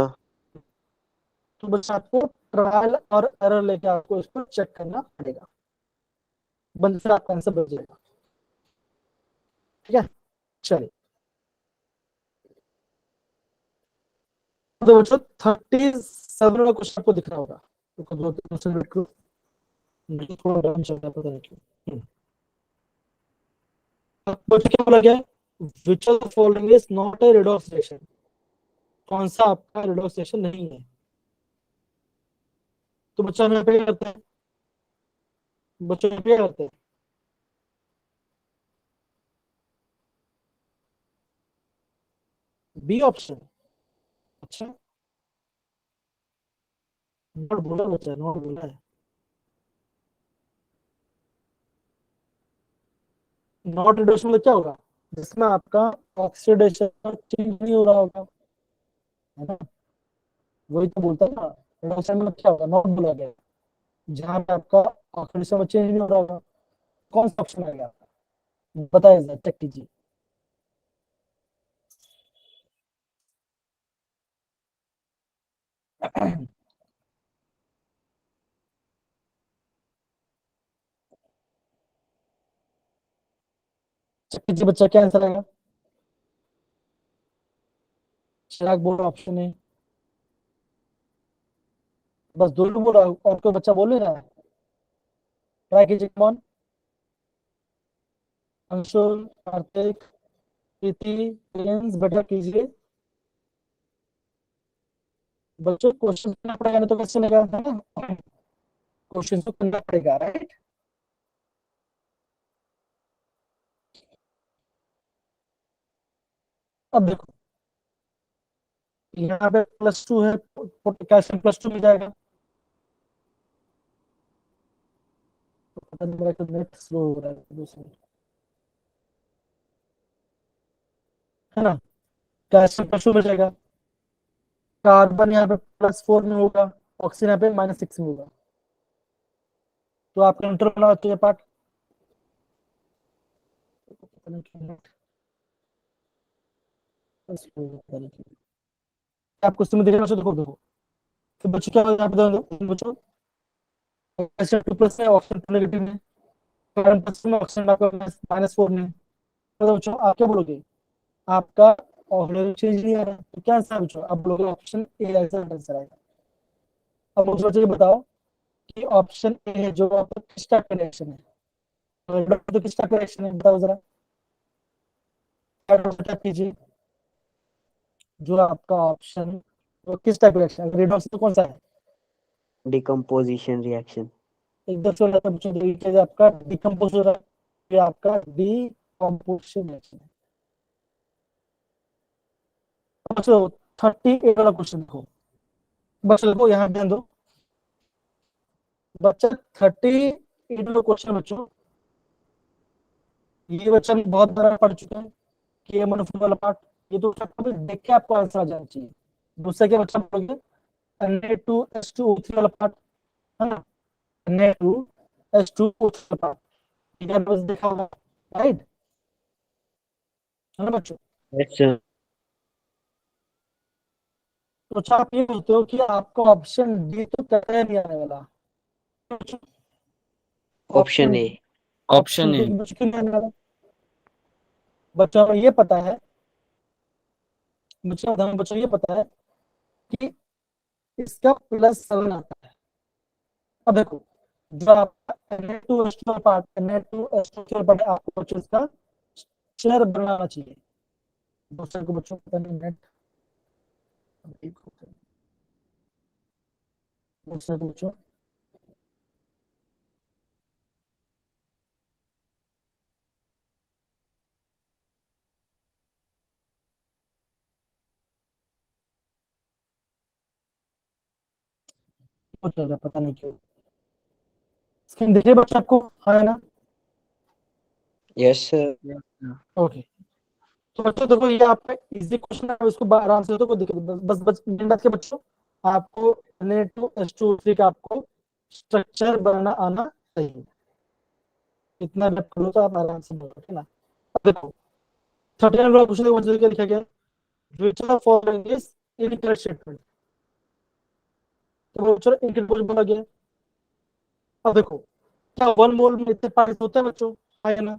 तो बच्चों आपको ट्रायल और एरर लेके आपको इसको चेक करना पड़ेगा, बंद से आपका आंसर बन जाएगा, ठीक है। चलिए तो बच्चों 37 वाला क्वेश्चन आपको दिख रहा होगा, तो दो क्वेश्चन थोड़ा डाउन चल रहा है, पता नहीं क्यों। आपको क्या बोला गया, विच of the following is not a redox reaction, कौन सा आपका रेडॉक्स रिएक्शन नहीं है। तो बच्चों हम यहाँ पे क्या करते हैं, बच्चों यहाँ पे क्या करते हैं, बी ऑप्शन, अच्छा नॉट बोला बच्चा, नॉट बोला है, नॉट रिडक्शन मतलब क्या होगा, जिसमें आपका ऑक्सीडेशन चेंज नहीं हो रहा होगा, है ना, वही तो बोलता है ना, रिडक्शन में क्या होगा, नॉट बोला गया, जहाँ पे आपका ऑक्सीडेशन में चेंज नहीं हो रहा होगा, कौन सा ऑप्शन आएगा आपका, बताइए चेक कीजिए। चेक कीजिए बच्चा, क्या आंसर आएगा, चिराग बोल रहा ऑप्शन है, बस दो लोग बोल रहा है और कोई बच्चा बोल नहीं रहा है, ट्राई कीजिए, कौन, अंशुल, कार्तिक, प्रीति, प्रिंस, बेटा कीजिए बच्चों, क्वेश्चन करना पड़ेगा नहीं तो कैसे लगा, है ना, क्वेश्चन तो करना पड़ेगा, राइट। अब देखो यहाँ पे +2 है, कैल्शियम +2 मिल जाएगा, तो पता नहीं मेरा तो नेट स्लो हो रहा है दूसरा, है ना, कैल्शियम +2 मिल जाएगा, कार्बन यहाँ पे +4 में होगा, ऑक्सीजन यहाँ पे -6 में होगा, तो आपका इंटर बना तो ये पार्ट, आप क्वेश्चन में देखना देखो देखो, तो बच्चों क्या यहाँ पे देखो बच्चों, ऐसे 2+ है, ऑप्शन नेगेटिव में, करंट प्लस में, ऑप्शन आपका -4 में, तो बच्चों आप क्या बोलोगे, आपका ऑर्डर चेंज नहीं आ रहा, तो क्या आंसर बच्चों, आप बोलोगे ऑप्शन ए ऐसा आंसर आएगा। अब मुझे बच्चों ये बताओ कि ऑप्शन ए है जो आपका किस टाइप का रिएक्शन है, तो किस टाइप का रिएक्शन है बताओ जरा, क्या कीजिए, जो आपका ऑप्शन वो किस टाइप का रिएक्शन, रेडॉक्स तो कौन सा है, Decomposition reaction. एकदम से रहता है बच्चों, देखिए आपका डिकम्पोज हो रहा है, ये आपका डिकम्पोजिशन रिएक्शन है। बच्चों 38 वाला क्वेश्चन देखो, बच्चों देखो यहाँ ध्यान दो, बच्चा 38 वाला क्वेश्चन बच्चों, ये बच्चा हम बहुत बार पढ़ चुके हैं कि ये मनोफल वाला पार्ट, ये तो सबको देख के आपको आंसर आ जाना चाहिए। दूसरा क्या बच्चा बोलोगे, Na2H2O3 वाला पार्ट, है ना, Na2H2O3 वाला पार्ट, ठीक है, बस देखा होगा, राइट, है ना बच्चों। Yes, sir. तो अच्छा आप ये बोलते हो कि आपका ऑप्शन डी तो कतई नहीं आने वाला, Option option A. Option D A. बच्चों क्यों नहीं आने वाला, बच्चों हमें ये पता है, बच्चों ये पता है कि इसका +7 आता है। अब देखो, जो आपका Na2H2 पार्ट, Na2H2 पार्ट आपको बच्चों इसका शेयर बनाना चाहिए, दूसरे को बच्चों पता नहीं नेट, दूसरे को बच्चों पता नहीं क्यों, स्क्रीन देखिए बच्चों आपको, हाँ है ना, Yes, sir. ओके। तो बच्चों देखो ये आपका इजी क्वेश्चन है, इसको आराम से तो कोई दिक्कत नहीं, बस बस दिन बात के बच्चों, आपको Na2H2O3 का आपको स्ट्रक्चर बनाना आना चाहिए, इतना डेप करो तो आप आराम से बोलो, है ना। अब देखो 39 वाला क्वेश्चन देखो बच्चों क्या लिखा गया, which of following is incorrect statement, तो बच्चों इनकरेक्ट बोला गया। अब देखो, क्या 1 मोल में इतने पार्टिकल होते हैं बच्चों, है ना,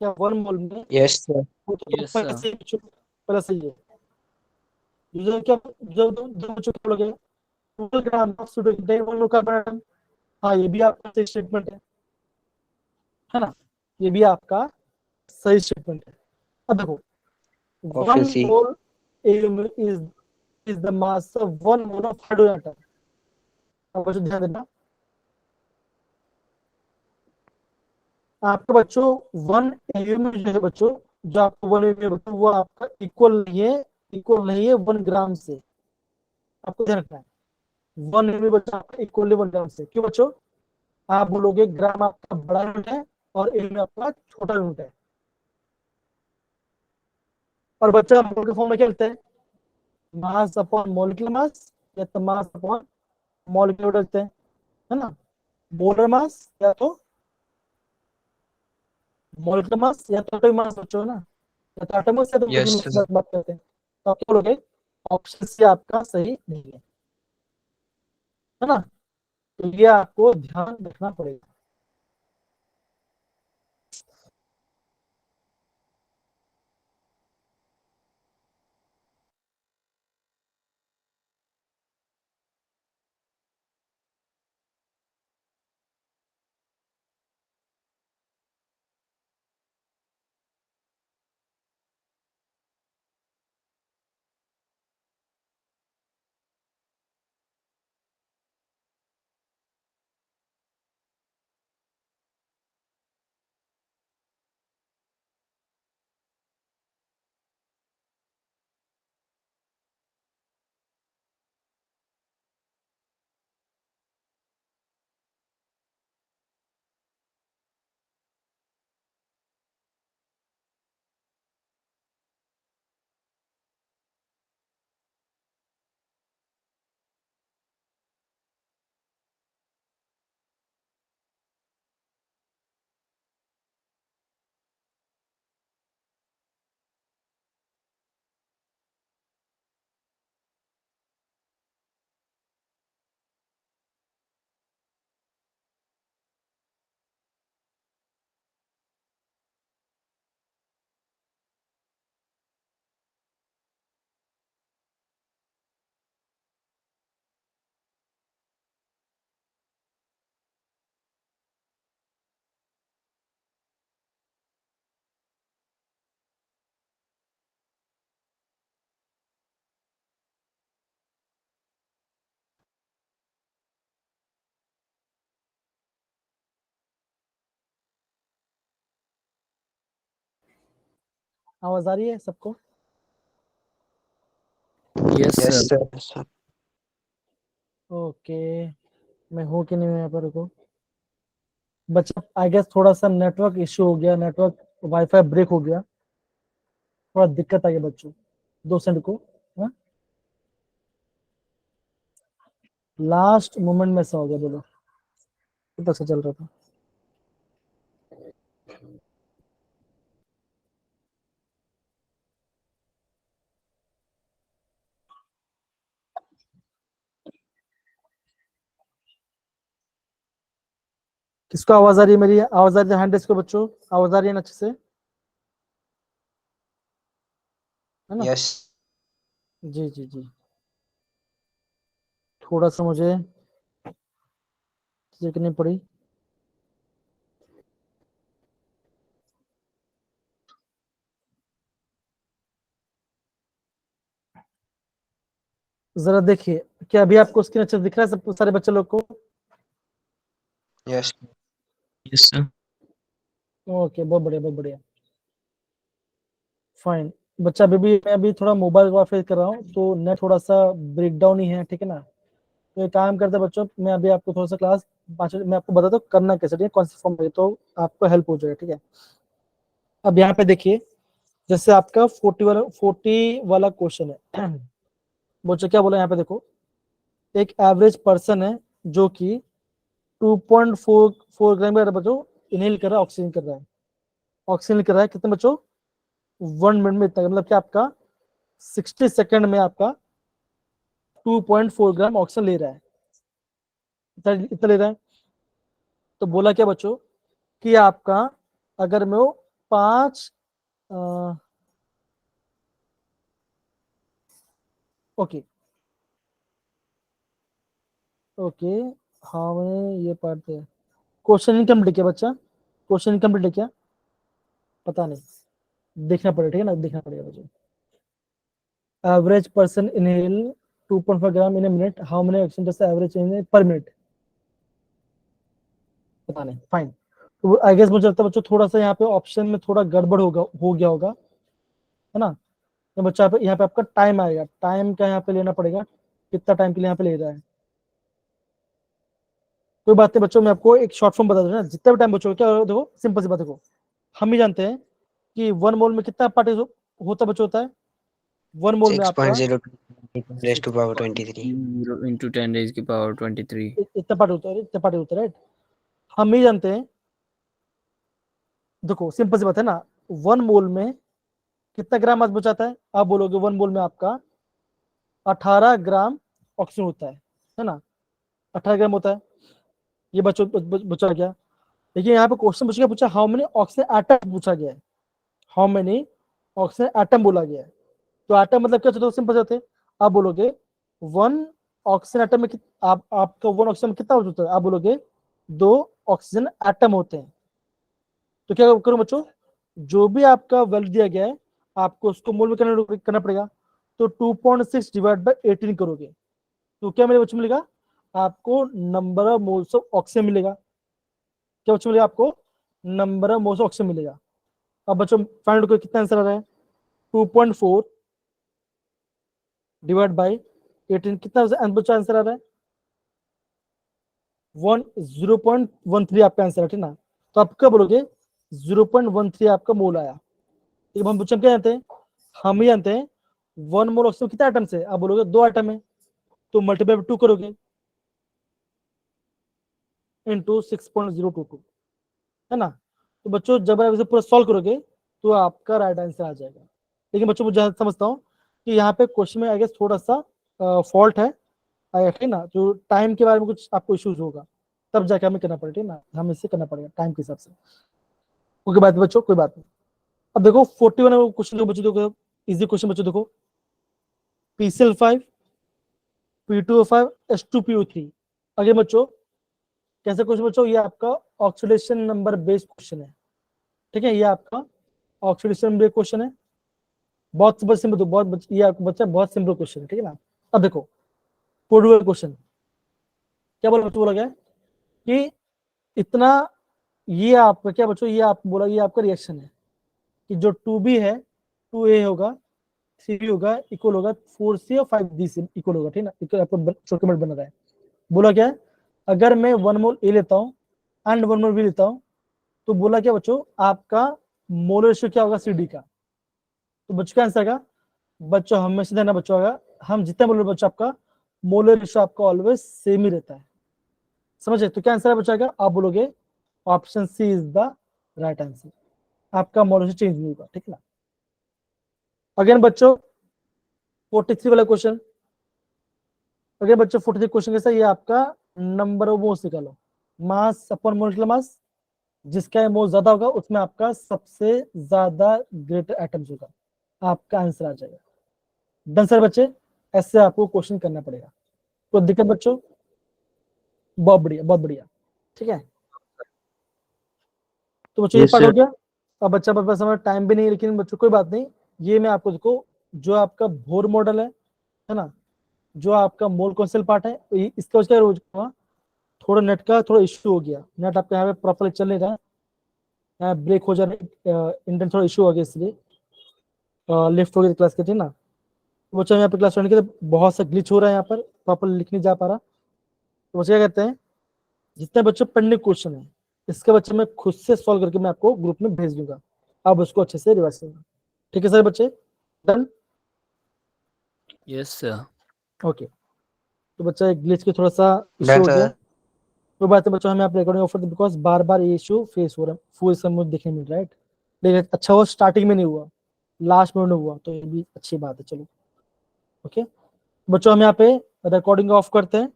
क्या 1 मोल में Yes, sir. वो तो यस पहले सर। से ही बच्चों, पहले से ही है, जो क्या जो जो बच्चों क्या बोला गया, 12 gram of sodium 1 mole carbon atom, हाँ ये भी आपका सही स्टेटमेंट है ना, ये भी आपका सही स्टेटमेंट है। अब देखो Option 1 C. Mole is the mass of 1 mole of hydrogen atom. अब बच्चों ध्यान देना, आपके बच्चों 1 AU में जो है बच्चों, जो आपको 1 AU में बच्चों वो आपका इक्वल नहीं है 1 ग्राम से, आपको ध्यान रखना है, 1 AU में बच्चों आपका इक्वल 1 ग्राम से, क्यों बच्चों, आप बोलोगे ग्राम आपका बड़ा यूनिट है और AU में आपका छोटा यूनिट है, और बच्चा मोल के फॉर्म में क्या लिखते हैं, मास अपॉन मॉलिक्यूलर मास या तो मास अपॉन मॉलिक्यूलर लिखते हैं, है ना, मोलर मास या तो मॉलिक्यूलर मास या तो एटॉमिक मास बच्चों, ना, या तो एटॉमिक या तो यस मॉलिक्यूलर सर। मास बात करते हैं, तो आप क्या बोलोगे, ऑप्शन सी आपका सही नहीं है ना, तो ये आपको ध्यान रखना पड़ेगा। आवाज आ रही है सबको? Yes, Yes, sir. sir. Okay, मैं हूँ कि नहीं हूँ यहाँ पर? रुको बच्चा, आई गेस थोड़ा सा नेटवर्क इश्यू हो गया, नेटवर्क वाईफाई ब्रेक हो गया, थोड़ा दिक्कत आ गया बच्चों। 2 सेकंड को, लास्ट मोमेंट में ऐसा हो गया। बोलो कब तक से चल रहा था? किसको आवाज आ रही है? मेरी आवाज आ रही है? हैंड रेस को बच्चों, आवाज आ रही है ना अच्छे से, है ना? Yes. जी जी जी। थोड़ा सा मुझे चीजें करनी पड़ी। जरा देखिए, क्या अभी आपको स्क्रीन अच्छे से दिख रहा है सब सारे बच्चे लोग को? Yes. Yes, sir. ओके, बहुत बढ़िया बहुत बढ़िया, फाइन। बच्चा अभी भी, मैं अभी थोड़ा मोबाइल का फेस कर रहा हूँ तो नेट थोड़ा सा ब्रेक डाउन ही है, ठीक है ना? तो एक काम करते हैं बच्चों, मैं अभी आपको थोड़ा सा क्लास 5 मैं आपको बताता हूँ करना कैसे, ठीक है? कौन सा फॉर्म है तो आपको हेल्प हो जाएगा, ठीक है? अब यहाँ पे देखिए, जैसे आपका 40 वाला क्वेश्चन है। बच्चों क्या बोला यहाँ पे? देखो, एक एवरेज पर्सन है जो कि 2.44 ग्राम का बच्चों इनहेल कर रहा है, ऑक्सीजन कर रहा है। ऑक्सीजन कर रहा है कितने बच्चों? 1 मिनट में इतना, मतलब कि आपका 60 सेकंड में आपका 2.4 ग्राम ऑक्सीजन ले रहा है, इतना इतना ले रहा है। तो बोला क्या बच्चों कि आपका, अगर मैं वो 5, ओके ओके, हाँ मैं ये पढ़ते हैं। क्वेश्चन इनकम्प्लीट क्या बच्चा? क्वेश्चन इनकम्प्लीट है क्या? पता नहीं, देखना पड़ेगा, ठीक है ना? देखना पड़ेगा मुझे। Average person inhale 2.5 gram in a minute, how many oxygen does average in पर मिनट? पता नहीं, फाइन। तो आई गेस मुझे लगता है बच्चों थोड़ा सा यहाँ पे ऑप्शन में थोड़ा गड़बड़ होगा, हो गया होगा, है ना? तो बच्चा यहाँ पे आपका टाइम आएगा, टाइम का यहाँ पे लेना पड़ेगा, कितना टाइम के लिए यहाँ पे ले रहा है। कोई बात नहीं बच्चों, मैं आपको एक शॉर्ट फॉर्म बता दूं ना, जितना भी टाइम बच्चों क्या देखो, सिंपल सी बात देखो, हम ही जानते हैं कि 1 मोल में कितना पार्ट होता बच्चों होता है? 1 मोल में आपका 6.02 raised to power 23. 0 into 10 raised की power 23. इतना पार्ट होता है, इतना पार्ट होता है, राइट? हम ही जानते हैं, देखो सिंपल सी बात है ना, 1 मोल में कितना ग्राम आज बचाता है? आप बोलोगे 1 मोल में आपका 18 ग्राम ऑक्सीजन होता है ना? 18 ग्राम होता है। ये बच्चों बचा गया। देखिए यहाँ पे क्वेश्चन पूछा, पूछा हाउ मेनी ऑक्सीजन एटम पूछा गया है, हाउ मेनी ऑक्सीजन एटम बोला गया है। तो एटम मतलब क्या होता है? सिंपल होते हैं, आप बोलोगे 1 ऑक्सीजन एटम में आपका 1 ऑक्सीजन में कितना होता है? आप बोलोगे 2 ऑक्सीजन एटम होते हैं। तो क्या करूं बच्चों, जो भी आपका वैल्यू दिया गया है आपको उसको मोल में करना पड़ेगा। तो 2.6 डिवाइड बाई 18 करोगे तो क्या मेरे बच्चों मिलेगा? आपको number of moles of oxygen मिलेगा। क्या बच्चों मिलेगा आपको? Number of moles of oxygen मिलेगा। अब बच्चों फाइंड करो कितना आंसर आ रहा है? 2.4 डिवाइड बाई 18, कितना बच्चा आंसर आ रहा है? 0.13 आपका आंसर है, ठीक ना? तो आप क्या बोलोगे? 0.13 आपका मोल आया। ठीक है, हम बच्चों क्या जानते हैं? हम ही जानते हैं 1 मोल ऑक्सीजन कितना आइटम से? आप बोलोगे 2 आइटम है, तो मल्टीप्लाई 2 करोगे इंटू 6.022, है ना? तो बच्चों जब आप इसे पूरा सॉल्व करोगे तो आपका राइट आंसर आ जाएगा। लेकिन बच्चों मुझे समझता हूँ कि यहाँ पे क्वेश्चन में आई गेस थोड़ा सा फॉल्ट है, ठीक है ना? जो टाइम के बारे में कुछ आपको इश्यूज होगा, तब जाके हमें करना पड़ेगा, ठीक है ना? हमें इसे करना पड़ेगा टाइम के हिसाब से। कोई बात नहीं बच्चों, कोई बात नहीं। अब देखो 41 क्वेश्चन देखो बच्चों, देखो इजी क्वेश्चन बच्चों, देखो PCl5 P2O5 H2PO3। अगले बच्चों कैसे क्वेश्चन बच्चों? ये आपका ऑक्सीडेशन नंबर बेस्ड क्वेश्चन है, ठीक है? ये आपका ऑक्सीडेशन बेस्ड क्वेश्चन है, बहुत सिंपल, बहुत ये आपका बच्चा बहुत सिंपल क्वेश्चन है, ठीक है ना? अब देखो प्रोडुअल क्वेश्चन क्या बोला बच्चों? बोला गया कि इतना, ये आपका क्या बच्चों, ये आप बोला ये आपका रिएक्शन है कि जो 2B है 2a होगा, 3b होगा, इक्वल होगा 4c और 5d से इक्वल होगा, ठीक ना। इक्वल आपको डॉक्यूमेंट बना रहा है। बोला क्या है, अगर मैं 1 मोल ए लेता हूँ एंड 1 मोल बी लेता हूँ, तो बोला क्या बच्चों, आपका मोलर रेशियो क्या होगा सी डी का। तो बच्चों का आंसर का बच्चों हमेशा देना बच्चों होगा, हम जितना बोल रहे बच्चों आपका मोलर रेशियो आपका ऑलवेज सेम ही रहता है, समझे। तो क्या आंसर है बच्चों का, आप बोलोगे option C is the right answer, आपका मोलर रेशियो चेंज नहीं होगा, ठीक है ना। अगेन बच्चों 43 वाला क्वेश्चन, अगेन बच्चों 43 क्वेश्चन कैसा, ये आपका नंबर ऑफ मोल्स निकालो, मास अपॉन मोलिकुलर मास, जिसका मोल ज्यादा होगा उसमें आपका सबसे ज्यादा ग्रेटर एटम्स होगा, आपका आंसर आ जाएगा। डन सर बच्चे, ऐसे आपको क्वेश्चन करना पड़ेगा, कोई दिक्कत बच्चों। बहुत बढ़िया बहुत बढ़िया, ठीक है। तो बच्चों ये Yes, पार्ट sir. हो गया। अब बच्चा पास हमारा टाइम भी नहीं है, लेकिन बच्चों कोई बात नहीं, ये मैं आपको देखो जो आपका बोर मॉडल है ना, जो आपका मोल कौंसल पार्ट है, इसका उसका रोज का थोड़ा नेट का थोड़ा इश्यू हो गया, नेट आपका यहाँ पे प्रॉपर चल नहीं रहा, यहाँ ब्रेक हो जाने इंटरनेट थोड़ा इश्यू हो गया, इसलिए लिफ्ट हो गई क्लास के, ठीक ना। तो बच्चों यहाँ पे क्लास करने के बहुत सा ग्लिच हो रहा है, यहाँ पर प्रॉपर लिख नहीं जा पा रहा। तो बच्चे क्या कहते हैं, जितने बच्चे पढ़ने क्वेश्चन है इसके बच्चे मैं खुद से सॉल्व करके मैं आपको ग्रुप में भेज दूंगा, आप उसको अच्छे से रिवाइज करना, ठीक है सर बच्चे। डन। Yes, sir. ओके, तो बच्चा एक ग्लिच की थोड़ा सा इशू डन हो गया, सर। तो बात है बच्चों हमें आप रिकॉर्डिंग ऑफर बिकॉज बार बार ये इशू फेस हो रहा है, फुल सब मुझे देखने मिल रहा है, लेकिन अच्छा वो स्टार्टिंग में नहीं हुआ, लास्ट में हुआ, तो ये भी अच्छी बात है। चलो ओके बच्चों, हम यहाँ पे रिकॉर्डिंग ऑफ करते हैं।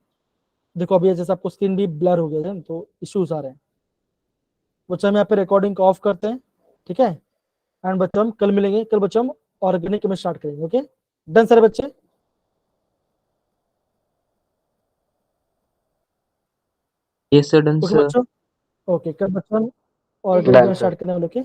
देखो अभी जैसे आपको स्क्रीन भी ब्लर हो गया है तो इश्यूज आ रहे हैं। बच्चों हम यहाँ पे रिकॉर्डिंग ऑफ करते हैं, ठीक है। एंड बच्चों हम कल मिलेंगे, कल बच्चों हम ऑर्गेनिक में स्टार्ट करेंगे, ओके। डन सर बच्चे। Yes, sir. Done, okay sir. बच्चों, ओके कल बच्चों हम डन ऑर्गेनिक में सर। स्टार्ट करने वाले, ओके।